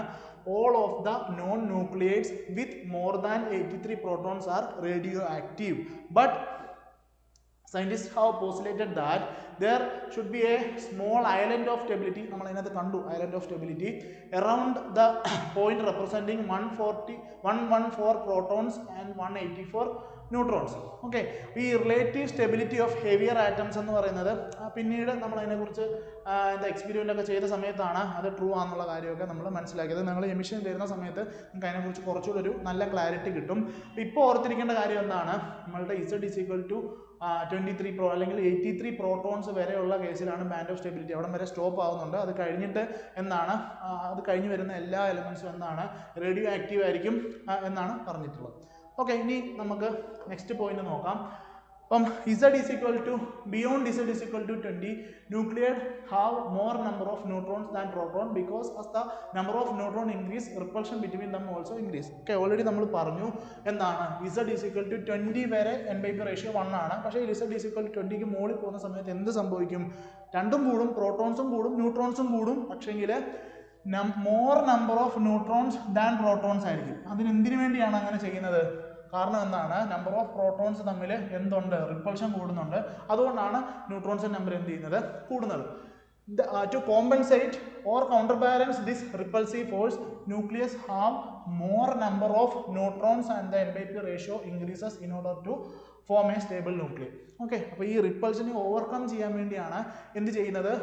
All of the non-nucleides with more than 83 protons are radioactive. But scientists have postulated that there should be a small island of stability. നമ്മൾ അതിനകത്ത് കണ്ടു island of stability around the point representing 114 protons and 184 neutrons. Okay, ഈ relative stability of heavier atoms എന്ന് പറയുന്നത് പിന്നീട് നമ്മൾ അതിനെക്കുറിച്ച് experiment ഒക്കെ ചെയ്ത സമയത്താണ് അത് ട്രൂ ആണെന്നുള്ള കാര്യമൊക്കെ നമ്മൾ മനസ്സിലാക്കിയത്. നിങ്ങൾ എമിഷൻ വരുന്ന സമയത്ത് നിങ്ങൾക്ക് അതിനെക്കുറിച്ച് കുറച്ചുകൂടി ഒരു നല്ല ക്ലാരിറ്റി കിട്ടും. ഇപ്പോൾ ഓർത്തിരിക്കേണ്ട കാര്യം എന്താണ്, നമ്മളുടെ Z is equal to 23 അല്ലെങ്കിൽ 83 പ്രോട്ടോൺസ് വരെയുള്ള കേസിലാണ് ബാൻഡ് ഓഫ് സ്റ്റെബിലിറ്റി. അവിടെ വരെ സ്റ്റോപ്പ് ആവുന്നുണ്ട്. അത് കഴിഞ്ഞിട്ട് എന്താണ്, അത് കഴിഞ്ഞ് വരുന്ന എല്ലാ എലമെൻസും എന്താണ്, റേഡിയോ ആക്റ്റീവ് ആയിരിക്കും എന്നാണ് പറഞ്ഞിട്ടുള്ളത്. ഓക്കെ, ഇനി നമുക്ക് നെക്സ്റ്റ് പോയിന്റ് നോക്കാം. Z is equal to, beyond Z is equal to 20, nuclei have more number of neutrons than proton, because as the number of neutron increase, repulsion between them also increase. Okay, already നമ്മൾ പറഞ്ഞു എന്താണ് Z is equal to 20 വരെ n/p ratio 1 ആണ്. പക്ഷേ Z is equal to 20 ക്ക് മുകളിൽ പോകുന്ന സമയത്ത് എന്ത് സംഭവിക്കും? രണ്ടും കൂടും, പ്രോട്ടോൺസും കൂടും ന്യൂട്രോൺസും കൂടും. പക്ഷേങ്കിൽ more number of neutrons than protons ആയിരിക്കും. അതിന് എന്തിനു വേണ്ടിയാണ് അങ്ങനെ ചെയ്യുന്നത്? കാരണം എന്താണ്? നമ്പർ ഓഫ് പ്രോട്ടോൺസ് തമ്മിൽ എന്തുണ്ട്? റിപ്പൾഷൻ കൂടുന്നുണ്ട്. അതുകൊണ്ടാണ് ന്യൂട്രോൺസിന്റെ നമ്പർ എന്ത് ചെയ്യുന്നത്? കൂടുന്നത്. To compensate or counterbalance this repulsive force, nucleus have more number of neutrons and the n/p ratio increases in order to form a stable nuclei. Okay, അപ്പോൾ ഈ റിപ്പൾഷനെ overcome ചെയ്യാൻ വേണ്ടിയാണ് എന്ത് ചെയ്യുന്നത്?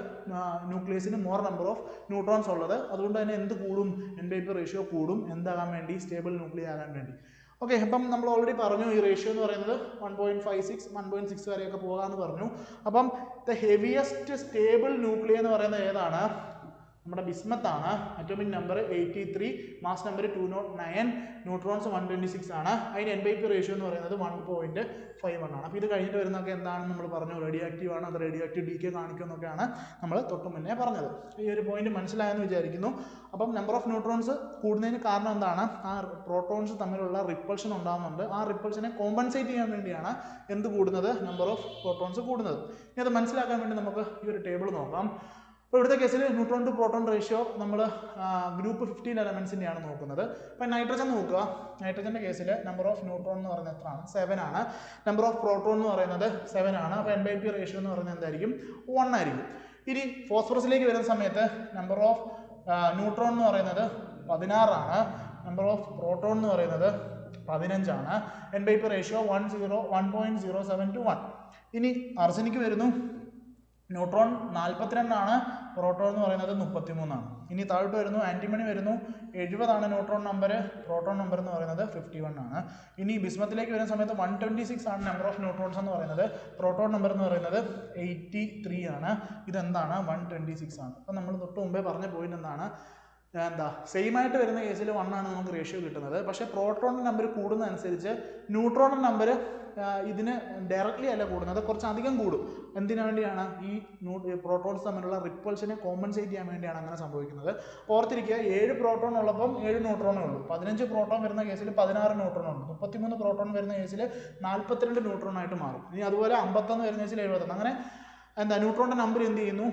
ന്യൂക്ലിയസിന് മോർ നമ്പർ ഓഫ് ന്യൂട്രോൺസ് ഉള്ളത്. അതുകൊണ്ട് തന്നെ എന്ത് കൂടും? n/p ratio കൂടും. എന്താകാൻ വേണ്ടി? സ്റ്റേബിൾ ന്യൂക്ലിയർ ആകാൻ വേണ്ടി. ഓക്കെ, അപ്പം നമ്മൾ ഓൾറെഡി പറഞ്ഞു ഈ റേഷ്യോ എന്ന് പറയുന്നത് 1.56 1.6 വരെയൊക്കെ പോകാമെന്ന് പറഞ്ഞു. അപ്പം ദ ഹെവിയസ്റ്റ് സ്റ്റേബിൾ ന്യൂക്ലിയർ എന്ന് പറയുന്നത് ഏതാണ്? നമ്മുടെ ബിസ്മത്താണ്. Atomic number 83, mass number 209, neutrons 126 ആണ്. അതിന് n/p റേഷ്യോ എന്ന് പറയുന്നത് 1.51 ആണ്. അപ്പോൾ ഇത് കഴിഞ്ഞിട്ട് വരുന്നതൊക്കെ എന്താണെന്ന് നമ്മൾ പറഞ്ഞു? റേഡിയോ ആക്റ്റീവ് ആണ്, അത് റേഡിയോ ആക്റ്റീവ് ഡീകേ കാണിക്കുമെന്നൊക്കെയാണ് നമ്മൾ തൊട്ട് മുന്നേ പറഞ്ഞത്. ഈ ഒരു പോയിന്റ് മനസ്സിലായെന്ന് വിചാരിക്കുന്നു. അപ്പം നമ്പർ ഓഫ് ന്യൂട്രോൺസ് കൂടുന്നതിന് കാരണം എന്താണ്? ആ പ്രോട്ടോൺസ് തമ്മിലുള്ള റിപ്പൾഷൻ ഉണ്ടാകുന്നുണ്ട്. ആ റിപ്പൾഷനെ കോമ്പൻസേറ്റ് ചെയ്യാൻ വേണ്ടിയാണ് എന്ത് കൂടുന്നത്? നമ്പർ ഓഫ് പ്രോട്ടോൺസ് കൂടുന്നത്. ഇനി അത് മനസ്സിലാക്കാൻ വേണ്ടി നമുക്ക് ഈ ഒരു ടേബിൾ നോക്കാം. അപ്പോൾ ഇവിടുത്തെ കേസിൽ ന്യൂട്രോൺ ടു പ്രോട്ടോൺ റേഷ്യോ നമ്മൾ ഗ്രൂപ്പ് 15 എലമെൻസിൻ്റെയാണ് നോക്കുന്നത്. ഇപ്പം നൈട്രജൻ നോക്കുക. നൈട്രജൻ്റെ കേസിൽ നമ്പർ ഓഫ് ന്യൂട്രോൺ എന്ന് പറയുന്നത് എത്രയാണ്? 7 ആണ്. നമ്പർ ഓഫ് പ്രോട്ടോൺ എന്ന് പറയുന്നത് 7 ആണ്. അപ്പോൾ n/p റേഷ്യോ എന്ന് പറയുന്നത് എന്തായിരിക്കും? 1 ആയിരിക്കും. ഇനി ഫോസ്ഫറസിലേക്ക് വരുന്ന സമയത്ത് നമ്പർ ഓഫ് ന്യൂട്രോൺ എന്ന് പറയുന്നത് 16 ആണ്. നമ്പർ ഓഫ് പ്രോട്ടോൺ എന്ന് പറയുന്നത് 15 ആണ്. n/p ratio 1.07 to 1. ഇനി ആർസനിക്ക് വരുന്നു. ന്യൂട്രോൺ 42 ആണ്. പ്രോട്ടോൺ എന്ന് പറയുന്നത് 33 ആണ്. ഇനി താഴോട്ട് വരുന്നു. ആൻറ്റിമണി വരുന്നു. 70 ആണ് ന്യൂട്രോൺ നമ്പർ. പ്രോട്ടോൺ നമ്പർ എന്ന് പറയുന്നത് 51 ആണ്. ഇനി ബിസ്മത്തിലേക്ക് വരുന്ന സമയത്ത് 126 ആണ് നമ്പർ ഓഫ് ന്യൂട്രോൺസ് എന്ന് പറയുന്നത്. പ്രോട്ടോൺ നമ്പർ എന്ന് പറയുന്നത് 83 ആണ്. ഇതെന്താണ്? 126 ആണ്. അപ്പം നമ്മൾ തൊട്ട് മുമ്പേ പറഞ്ഞ പോയിന്റ് എന്താണ്? സെയിം ആയിട്ട് വരുന്ന കേസിൽ 1 ആണ് നമുക്ക് റേഷ്യോ കിട്ടുന്നത്. പക്ഷേ പ്രോട്ടോണിൻ്റെ നമ്പർ കൂടുന്നതനുസരിച്ച് ന്യൂട്രോണിൻ്റെ നമ്പർ ഇതിന് ഡയറക്റ്റ്ലി അല്ല കൂടുന്നത്, കുറച്ച് അധികം കൂടും. എന്തിനു വേണ്ടിയാണ്? ഈ പ്രോട്ടോൺസ് തമ്മിലുള്ള റിപ്പൾഷനെ കോമ്പൻസേറ്റ് ചെയ്യാൻ വേണ്ടിയാണ് അങ്ങനെ സംഭവിക്കുന്നത്. ഓർത്തിരിക്കുക, 7 പ്രോട്ടോൺ ഉള്ളപ്പം 7 ന്യൂട്രോണേ ഉള്ളൂ. 15 പ്രോട്ടോൺ വരുന്ന കേസിൽ 16 ന്യൂട്രോൺ ഉണ്ട്. 33 പ്രോട്ടോൺ വരുന്ന കേസിൽ 42 ന്യൂട്രോൺ ആയിട്ട് മാറും. ഇനി അതുപോലെ 51 വരുന്ന കേസിൽ 71. അങ്ങനെ ന്യൂട്രോണിൻ്റെ നമ്പർ എന്ത് ചെയ്യുന്നു?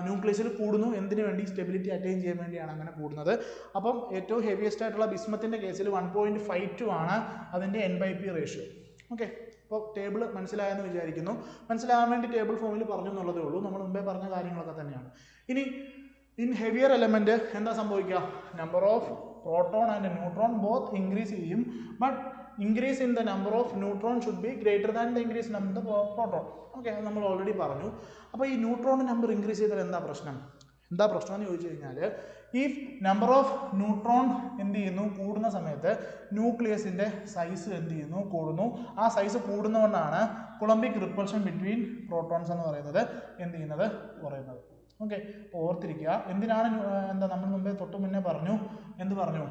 ന്യൂക്ലിയസിൽ കൂടുന്നു. എന്തിനു വേണ്ടി? സ്റ്റെബിലിറ്റി അറ്റൈൻ ചെയ്യാൻ വേണ്ടിയാണ് അങ്ങനെ കൂടുന്നത്. അപ്പം ഏറ്റവും ഹെവിയസ്റ്റ് ആയിട്ടുള്ള ബിസ്മത്തിൻ്റെ കേസിൽ 1.52 ആണ് അതിൻ്റെ n/p റേഷ്യോ. ഓക്കെ, അപ്പോൾ ടേബിൾ മനസ്സിലായെന്ന് വിചാരിക്കുന്നു. മനസ്സിലാകാൻ വേണ്ടി ടേബിൾ ഫോമിൽ പറഞ്ഞു എന്നുള്ളതേ ഉള്ളൂ. നമ്മൾ മുമ്പേ പറഞ്ഞ കാര്യങ്ങളൊക്കെ തന്നെയാണ്. ഇനി ഇൻ ഹെവിയർ എലമെൻറ്റ് എന്താ സംഭവിക്കുക? Number of proton and neutron both increase ചെയ്യും. But increase in the number of neutron should be greater than the increase number the proton. Okay, അത് നമ്മൾ ഓൾറെഡി പറഞ്ഞു. അപ്പോൾ ഈ ന്യൂട്രോണിൻ്റെ നമ്പർ ഇൻക്രീസ് ചെയ്താൽ എന്താ പ്രശ്നം എന്ന് ചോദിച്ചു കഴിഞ്ഞാൽ, ഈ നമ്പർ ഓഫ് ന്യൂട്രോൺ എന്ത് ചെയ്യുന്നു? കൂടുന്ന സമയത്ത് ന്യൂക്ലിയസിൻ്റെ സൈസ് എന്ത് ചെയ്യുന്നു? കൂടുന്നു. ആ സൈസ് കൂടുന്നതുകൊണ്ടാണ് കുളംബിക് റിപ്പൾഷൻ ബിറ്റ്വീൻ പ്രോട്ടോൺസ് എന്ന് പറയുന്നത് എന്ത് ചെയ്യുന്നത്? കുറയുന്നത്. ഓക്കെ, അപ്പോൾ ഓർത്തിരിക്കുക. എന്തിനാണ് നമ്മൾ മുമ്പേ തൊട്ട് മുന്നേ പറഞ്ഞു? എന്ത് പറഞ്ഞു?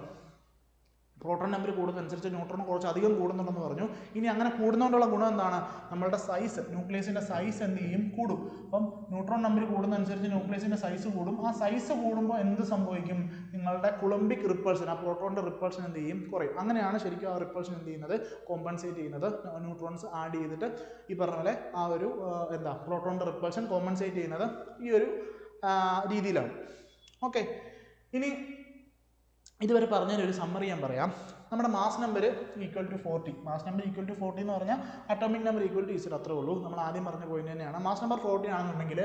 പ്രോട്ടോൺ നമ്പർ കൂടുന്നതനുസരിച്ച് ന്യൂട്രോൺ കുറച്ച് അധികം കൂടുന്നുണ്ടെന്ന് പറഞ്ഞു. ഇനി അങ്ങനെ കൂടുന്നതുകൊണ്ടുള്ള ഗുണം എന്താണ്? നമ്മളുടെ സൈസ്, ന്യൂക്ലിയസിൻ്റെ സൈസ് എന്ത് ചെയ്യും? കൂടും. അപ്പം ന്യൂട്രോൺ നമ്പർ കൂടുന്നതനുസരിച്ച് ന്യൂക്ലിയസിൻ്റെ സൈസ് കൂടും. ആ സൈസ് കൂടുമ്പോൾ എന്ത് സംഭവിക്കും? നിങ്ങളുടെ കുളംബിക് റിപ്പൾഷൻ, ആ പ്രോട്ടോണിൻ്റെ റിപ്പൾഷൻ എന്ത് ചെയ്യും? കുറയും. അങ്ങനെയാണ് ശരിക്കും ആ റിപ്പൾഷൻ എന്ത് ചെയ്യുന്നത്? കോമ്പൻസേറ്റ് ചെയ്യുന്നത്. ന്യൂട്രോൺസ് ആഡ് ചെയ്തിട്ട് ഈ പറഞ്ഞ പോലെ ആ ഒരു പ്രോട്ടോണിൻ്റെ റിപ്പൾഷൻ കോമ്പൻസേറ്റ് ചെയ്യുന്നത് ഈ ഒരു രീതിയിലാണ്. ഓക്കെ, ഇനി ഇതുവരെ പറഞ്ഞതിനൊരു സമ്മറി ഞാൻ പറയാം. നമ്മുടെ mass number equal to 40. Mass number equal to 40 എന്ന് പറഞ്ഞാൽ atomic number equal to Z, അത്രേ ഉള്ളൂ. നമ്മൾ ആദ്യം പറഞ്ഞ പോയിന്റ് തന്നെയാണ്. മാസ് നമ്പർ 40 ആണെന്നുണ്ടെങ്കിൽ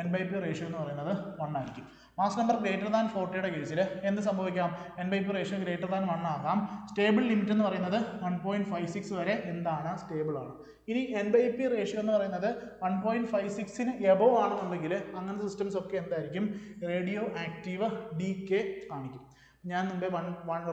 n/p റേഷ്യോ എന്ന് പറയുന്നത് 1 ആയിരിക്കും. മാസ് നമ്പർ ഗ്രേറ്റർ ദാൻ 40യുടെ കേസിൽ എന്ത് സംഭവിക്കാം? n/p റേഷ്യോ ഗ്രേറ്റർ ദാൻ 1 ആകാം. സ്റ്റേബിൾ ലിമിറ്റ് എന്ന് പറയുന്നത് 1.56 വരെ എന്താണ്? സ്റ്റേബിൾ ആണ്. ഇനി n/p റേഷ്യോ എന്ന് പറയുന്നത് 1.56ന് എബോവ് ആണെന്നുണ്ടെങ്കിൽ അങ്ങനത്തെ സിസ്റ്റംസ് ഒക്കെ എന്തായിരിക്കും? റേഡിയോ ആക്റ്റീവ് ഡീകേ കാണിക്കും. ഞാൻ മുമ്പേ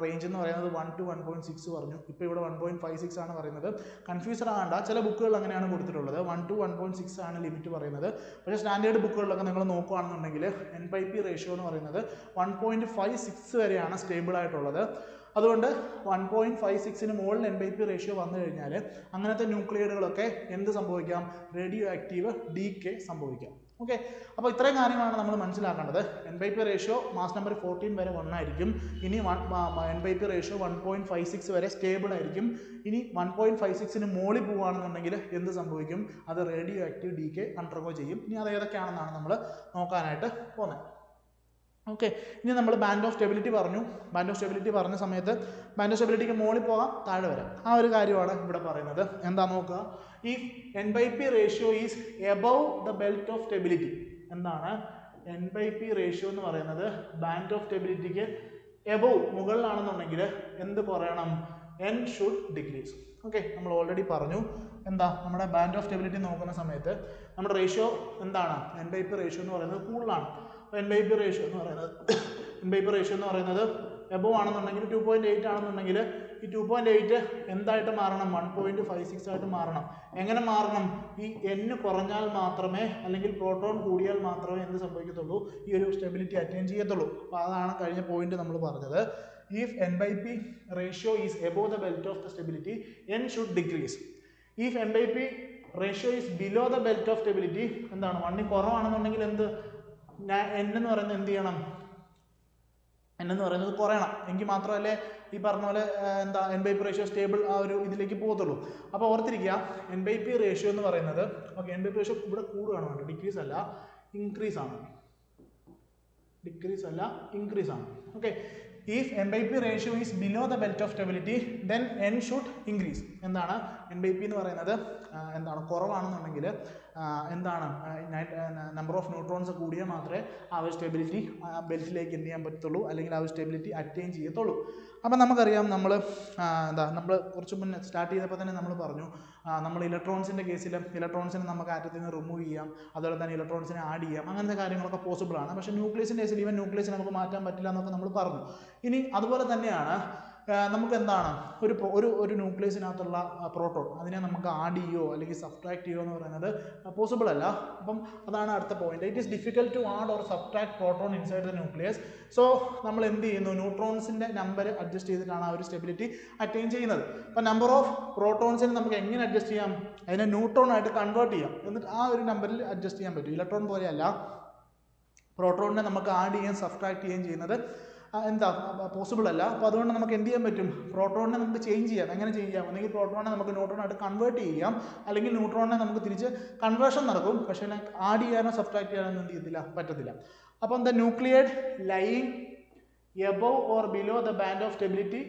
റേഞ്ച് എന്ന് പറയുന്നത് 1 to 1.6 പറഞ്ഞു. ഇപ്പോൾ ഇവിടെ 1.56 ആണ് പറയുന്നത്. കൺഫ്യൂസ്ഡ് ആകണ്ട, ചില ബുക്കുകളിൽ അങ്ങനെയാണ് കൊടുത്തിട്ടുള്ളത്. 1 to 1.6 ആണ് ലിമിറ്റ് പറയുന്നത്. പക്ഷേ സ്റ്റാൻഡേർഡ് ബുക്കുകളിലൊക്കെ നിങ്ങൾ നോക്കുകയാണെന്നുണ്ടെങ്കിൽ NYP റേഷ്യോ എന്ന് പറയുന്നത് 1.56 വരെയാണ് സ്റ്റേബിൾ ആയിട്ടുള്ളത്. അതുകൊണ്ട് 1.56 മുകളിൽ NYP റേഷ്യോ വന്നു കഴിഞ്ഞാൽ അങ്ങനത്തെ ന്യൂക്ലിയൈഡുകളൊക്കെ എന്ത് സംഭവിക്കാം? റേഡിയോ ആക്റ്റീവ് ഡീകേ സംഭവിക്കാം. ഓക്കെ, അപ്പോൾ ഇത്രയും കാര്യങ്ങളാണ് നമ്മൾ മനസ്സിലാക്കേണ്ടത്. NYP റേഷ്യോ മാസ് നമ്പർ 14 വരെ 1 ആയിരിക്കും. ഇനി NYP റേഷ്യോ 1.56 വരെ സ്റ്റേബിൾ ആയിരിക്കും. ഇനി 1.56 മുകളിൽ പോവുകയാണെന്നുണ്ടെങ്കിൽ എന്ത് സംഭവിക്കും? അത് റേഡിയോ ആക്റ്റീവ് ഡീകേ അണ്ടർഗോ ചെയ്യും. ഇനി അത് ഏതൊക്കെയാണെന്നാണ് നമ്മൾ നോക്കാനായിട്ട് പോകുന്നത്. ഓക്കെ, ഇനി നമ്മൾ ബാൻഡ് ഓഫ് സ്റ്റെബിലിറ്റി പറഞ്ഞു. ബാൻഡ് ഓഫ് സ്റ്റെബിലിറ്റി പറഞ്ഞ സമയത്ത് ബാൻഡ് ഓഫ് സ്റ്റെബിലിറ്റിക്ക് മുകളിൽ പോകാം, താഴെ വരാം. ആ ഒരു കാര്യമാണ് ഇവിടെ പറയുന്നത്. എന്താ നോക്കുക? If NYP ratio is above the belt of stability. എന്താണ് NYP റേഷ്യോ എന്ന് പറയുന്നത്? ബാൻഡ് ഓഫ് സ്റ്റെബിലിറ്റിക്ക് എബവ്, മുകളിലാണെന്നുണ്ടെങ്കിൽ എന്ത് കുറയണം? N should decrease. ഓക്കെ, നമ്മൾ ഓൾറെഡി പറഞ്ഞു. എന്താ നമ്മുടെ ബാൻഡ് ഓഫ് സ്റ്റെബിലിറ്റി നോക്കുന്ന സമയത്ത് നമ്മുടെ റേഷ്യോ എന്താണ്? NYP റേഷ്യോ എന്ന് പറയുന്നത് കൂടുതലാണ്. NYP റേഷ്യോ എന്ന് പറയുന്നത് എബവ് ആണെന്നുണ്ടെങ്കിൽ 2.8 ആണെന്നുണ്ടെങ്കിൽ ഈ 2.8 എന്തായിട്ട് മാറണം? 1.56 ആയിട്ട് മാറണം. എങ്ങനെ മാറണം? ഈ N കുറഞ്ഞാൽ മാത്രമേ, അല്ലെങ്കിൽ പ്രോട്ടോൺ കൂടിയാൽ മാത്രമേ എന്ത് സംഭവിക്കത്തുള്ളൂ? ഈ ഒരു സ്റ്റെബിലിറ്റി അറ്റൈൻ ചെയ്യത്തുള്ളൂ. അപ്പോൾ അതാണ് കഴിഞ്ഞ പോയിന്റ് നമ്മൾ പറഞ്ഞത്. If NYP ratio is above the belt of the stability, N should decrease. If NYP ratio is below the belt of stability, എന്താണ്? 1 കുറവാണെന്നുണ്ടെങ്കിൽ എന്ത്? N എന്ന് പറയുന്നത് എന്ത് ചെയ്യണം? N എന്ന് പറയുന്നത് കുറയണം. എങ്കിൽ മാത്രമല്ലേ ഈ പറഞ്ഞ പോലെ എന്താ NYP റേഷ്യോ സ്റ്റേബിൾ ആ ഒരു ഇതിലേക്ക് പോകത്തുള്ളൂ. അപ്പോൾ ഓർത്തിരിക്കുക, NYP റേഷ്യോ എന്ന് പറയുന്നത്, ഓക്കെ, NYP റേഷ്യോ ഇവിടെ കൂടുകയാണ് വേണ്ടത്, ഡിക്രീസ് അല്ല ഇൻക്രീസ് ആണ്. ഇൻക്രീസ് ആണ്. Okay, if NYP ratio is below the belt of stability, then N should increase. എന്താണ് NYP എന്ന് പറയുന്നത്? എന്താണ് കുറവാണെന്നുണ്ടെങ്കിൽ എന്താണ് നമ്പർ ഓഫ് ന്യൂട്രോൺസ് കൂടിയാൽ മാത്രമേ ആ ഒരു സ്റ്റെബിലിറ്റി ബെൽറ്റിലേക്ക് എന്ത് ചെയ്യാൻ പറ്റത്തുള്ളൂ, അല്ലെങ്കിൽ ആ ഒരു സ്റ്റെബിലിറ്റി അറ്റൈൻ ചെയ്യത്തുള്ളൂ. അപ്പം നമുക്കറിയാം, നമ്മൾ കുറച്ച് മുന്നേ സ്റ്റാർട്ട് ചെയ്തപ്പോൾ തന്നെ നമ്മൾ പറഞ്ഞു, നമ്മൾ ഇലക്ട്രോൺസിൻ്റെ കേസിൽ ഇലക്ട്രോൺസിനെ നമുക്ക് ആറ്റത്തിൽ നിന്ന് റിമൂവ് ചെയ്യാം, അതുപോലെ തന്നെ ഇലക്ട്രോൺസിനെ ആഡ് ചെയ്യാം, അങ്ങനത്തെ കാര്യങ്ങളൊക്കെ പോസിബിൾ ആണ്. പക്ഷേ ന്യൂക്ലിയസിൻ്റെ കേസിൽ ഈവൻ ന്യൂക്ലിയസിനെ നമുക്ക് മാറ്റാൻ പറ്റില്ല എന്നൊക്കെ നമ്മൾ പറഞ്ഞു. ഇനി അതുപോലെ തന്നെയാണ് നമുക്ക് എന്താണ് ഒരു ന്യൂക്ലിയസിനകത്തുള്ള പ്രോട്ടോൺ, അതിനെ നമുക്ക് ആഡ് ചെയ്യോ അല്ലെങ്കിൽ സബ്ട്രാക്ട് ചെയ്യോ എന്ന് പറയുന്നത് പോസിബിൾ അല്ല. അപ്പം അതാണ് അടുത്ത point. It is difficult to add or subtract proton inside the nucleus. So നമ്മൾ എന്ത് ചെയ്യുന്നു? ന്യൂട്രോൺസിൻ്റെ നമ്പർ അഡ്ജസ്റ്റ് ചെയ്തിട്ടാണ് ആ ഒരു സ്റ്റെബിലിറ്റി അറ്റൈൻ ചെയ്യുന്നത്. അപ്പം നമ്പർ ഓഫ് പ്രോട്ടോൺസിന് നമുക്ക് എങ്ങനെ അഡ്ജസ്റ്റ് ചെയ്യാം? അതിനെ ന്യൂട്രോൺ ആയിട്ട് കൺവേർട്ട് ചെയ്യാം, എന്നിട്ട് ആ ഒരു നമ്പറിൽ അഡ്ജസ്റ്റ് ചെയ്യാൻ പറ്റും. ഇലക്ട്രോൺ പോലെയല്ല, പ്രോട്ടോണിനെ നമുക്ക് ആഡ് ചെയ്യാൻ സബ്ട്രാക്ട് ചെയ്യുകയും ചെയ്യുന്നത് എന്താ പോസിബിൾ അല്ല. അപ്പോൾ അതുകൊണ്ട് നമുക്ക് എന്ത് ചെയ്യാൻ പറ്റും? പ്രോട്ടോണിനെ നമുക്ക് ചേഞ്ച് ചെയ്യാം. എങ്ങനെ ചേഞ്ച് ചെയ്യാം? ഒന്നെങ്കിൽ പ്രോട്ടോണിനെ നമുക്ക് ന്യൂട്രോണായിട്ട് കൺവേർട്ട് ചെയ്യാം, അല്ലെങ്കിൽ ന്യൂട്രോണിനെ നമുക്ക് തിരിച്ച് കൺവേർഷൻ നടക്കും, പക്ഷേ ആഡ് ചെയ്യാനോ സബ്ട്രാക്ട് ചെയ്യാനോ എന്ത് ചെയ്യത്തില്ല, പറ്റത്തില്ല. അപ്പം the nuclide lying above or below the band of stability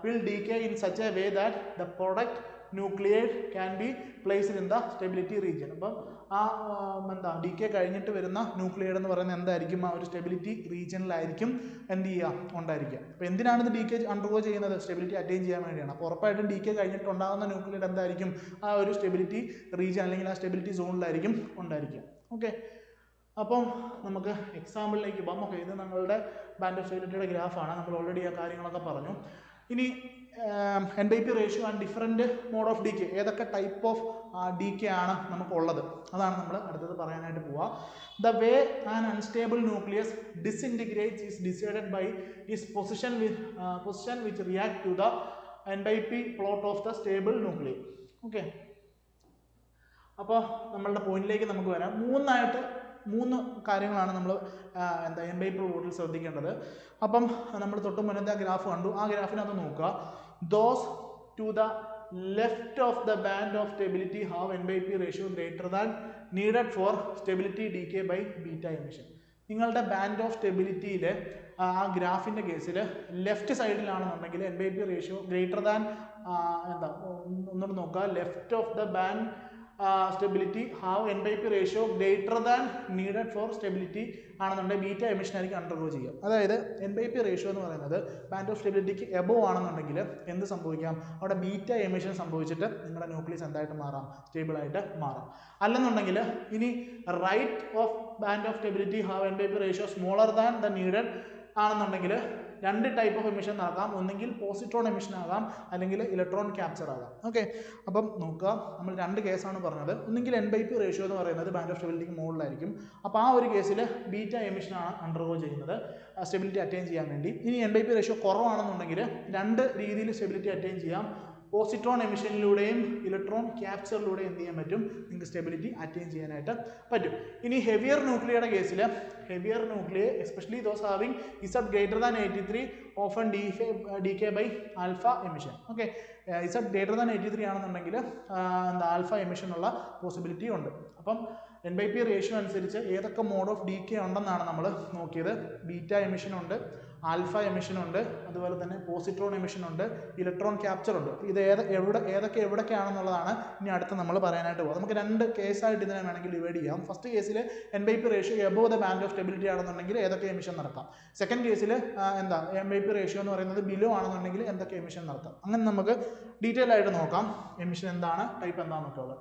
will decay in such a way that the product nucleate can be placed in the stability region. അപ്പം ഡീക്കേ കഴിഞ്ഞിട്ട് വരുന്ന ന്യൂക്ലിയൈഡ് എന്ന് പറയുന്നത് എന്തായിരിക്കും? ആ ഒരു സ്റ്റെബിലിറ്റി റീജിയനിലായിരിക്കും എന്ത് ചെയ്യുക, ഉണ്ടായിരിക്കുക. അപ്പോൾ എന്തിനാണ് ഇത് ഡീക്കേ അണ്ടർഗോ ചെയ്യുന്നത്? സ്റ്റെബിലിറ്റി അറ്റൈൻ ചെയ്യാൻ വേണ്ടിയാണ്. അപ്പോൾ ഉറപ്പായിട്ടും ഡീക്കേ കഴിഞ്ഞിട്ട് ഉണ്ടാകുന്ന ന്യൂക്ലിയൈഡ് എന്തായിരിക്കും? ആ ഒരു സ്റ്റെബിലിറ്റി റീജിയൻ അല്ലെങ്കിൽ ആ സ്റ്റെബിലിറ്റി സോണിലായിരിക്കും ഉണ്ടായിരിക്കുക. ഓക്കെ, അപ്പം നമുക്ക് എക്സാമ്പിളിലേക്ക് പോകാം. ഓക്കെ, ഇത് നമ്മളുടെ ബാൻഡ് ഓഫ് സ്റ്റെബിലിറ്റിയുടെ ഗ്രാഫാണ്. നമ്മൾ ഓൾറെഡി ആ കാര്യങ്ങളൊക്കെ പറഞ്ഞു. ഇനി NYP ratio and different mode of decay, ഏതൊക്കെ ടൈപ്പ് ഓഫ് ഡീക്കേ ആണ് നമുക്കുള്ളത്, അതാണ് നമ്മൾ അടുത്തത് പറയാനായിട്ട് പോവുക. The way an unstable nucleus disintegrates is decided by is position which react to the NYP plot of the stable nuclear. Okay, അപ്പോൾ നമ്മളുടെ പോയിന്റിലേക്ക് നമുക്ക് വരാം. മൂന്ന് കാര്യങ്ങളാണ് നമ്മൾ NYP പ്ലോട്ടിൽ ശ്രദ്ധിക്കേണ്ടത്. അപ്പം നമ്മൾ തൊട്ട് മുന്നത്തെ ആ ഗ്രാഫ് കണ്ടു. ആ ഗ്രാഫിനകത്ത് നോക്കുക. Those to the left of the band of stability have NYP ratio greater than needed for stability decay by beta emission. നിങ്ങളുടെ ബാൻഡ് ഓഫ് സ്റ്റെബിലിറ്റിയിൽ ആ ഗ്രാഫിൻ്റെ കേസിൽ ലെഫ്റ്റ് സൈഡിലാണെന്നുണ്ടെങ്കിൽ NYP റേഷ്യോ ഗ്രേറ്റർ ദാൻ ഒന്നുകൂടെ നോക്കുക. Left of the band stability have NYP ratio greater than needed for stability ആണെന്നുണ്ടെങ്കിൽ beta emission ആയിരിക്കും അണ്ടർഗോ ചെയ്യുക. അതായത് NYP റേഷ്യോ എന്ന് പറയുന്നത് ബാൻഡ് ഓഫ് സ്റ്റെബിലിറ്റിക്ക് എബോവ് ആണെന്നുണ്ടെങ്കിൽ എന്ത് സംഭവിക്കാം? അവിടെ ബീറ്റ എമിഷൻ സംഭവിച്ചിട്ട് നിങ്ങളുടെ ന്യൂക്ലിയസ് എന്തായിട്ട് മാറാം? സ്റ്റേബിൾ ആയിട്ട് മാറാം. അല്ലെന്നുണ്ടെങ്കിൽ ഇനി right of band of stability have NYP ratio smaller than the needed ആണെന്നുണ്ടെങ്കിൽ രണ്ട് ടൈപ്പ് ഓഫ് എമിഷൻ നടക്കാം. ഒന്നെങ്കിൽ പോസിട്രോൺ എമിഷൻ ആകാം, അല്ലെങ്കിൽ ഇലക്ട്രോൺ ക്യാപ്ചർ ആകാം. ഓക്കെ, അപ്പം നോക്കുക, നമ്മൾ രണ്ട് കേസാണ് പറഞ്ഞത്. ഒന്നെങ്കിൽ N/P റേഷ്യോ എന്ന് പറയുന്നത് ബാൻഡ് ഓഫ് സ്റ്റെബിലിറ്റിക്ക് മുകളിലായിരിക്കും. അപ്പോൾ ആ ഒരു കേസിൽ ബീറ്റ എമിഷനാണ് അണ്ടർഗോ ചെയ്യുന്നത് സ്റ്റെബിലിറ്റി അറ്റൈൻ ചെയ്യാൻ വേണ്ടി. ഇനി N/P റേഷ്യോ കുറവാണെന്നുണ്ടെങ്കിൽ രണ്ട് രീതിയിൽ സ്റ്റെബിലിറ്റി അറ്റൈൻ ചെയ്യാം. പോസിട്രോൺ എമിഷനിലൂടെയും ഇലക്ട്രോൺ ക്യാപ്ചറിലൂടെയും എന്ത് ചെയ്യാൻ പറ്റും, നിങ്ങൾക്ക് സ്റ്റെബിലിറ്റി അറ്റൈൻ ചെയ്യാനായിട്ട് പറ്റും. ഇനി ഹെവിയർ ന്യൂക്ലിയയുടെ കേസിൽ, heavier nuclei especially those having Z greater than 83 often decay by alpha emission. Okay, Z greater than 83 ആണെന്നുണ്ടെങ്കിൽ എന്താ ആൽഫ എമിഷൻ ഉള്ള പോസിബിലിറ്റി ഉണ്ട്. അപ്പം N/P റേഷ്യോ അനുസരിച്ച് ഏതൊക്കെ മോഡ് ഓഫ് ഡീകെ ഉണ്ടെന്നാണ് നമ്മൾ നോക്കിയത്. ബീറ്റ എമിഷൻ ഉണ്ട്, ആൽഫ എമിഷൻ ഉണ്ട്, അതുപോലെ തന്നെ പോസിട്രോൺ എമിഷൻ ഉണ്ട്, ഇലക്ട്രോൺ ക്യാപ്ചർ ഉണ്ട്. ഇത് ഏതൊക്കെ എവിടൊക്കെയാണെന്നുള്ളതാണ് ഇനി അടുത്ത് നമ്മൾ പറയാനായിട്ട് പോകും. നമുക്ക് രണ്ട് കേസായിട്ട് ഇതിനെ വേണമെങ്കിൽ ഡിവൈഡ് ചെയ്യാം. ഫസ്റ്റ് കേസിൽ N/P ratio above the band of stability ആണെന്നുണ്ടെങ്കിൽ ഏതൊക്കെ എമിഷൻ നടത്താം. സെക്കൻഡ് കേസിൽ എന്താ N/P റേഷ്യോ എന്ന് പറയുന്നത് ബിലോ ആണെന്നുണ്ടെങ്കിൽ എന്തൊക്കെ എമിഷൻ നടത്താം. അങ്ങനെ നമുക്ക് ഡീറ്റെയിൽ ആയിട്ട് നോക്കാം എമിഷൻ എന്താണ്, ടൈപ്പ് എന്താണെന്നൊക്കെ ഉള്ളത്.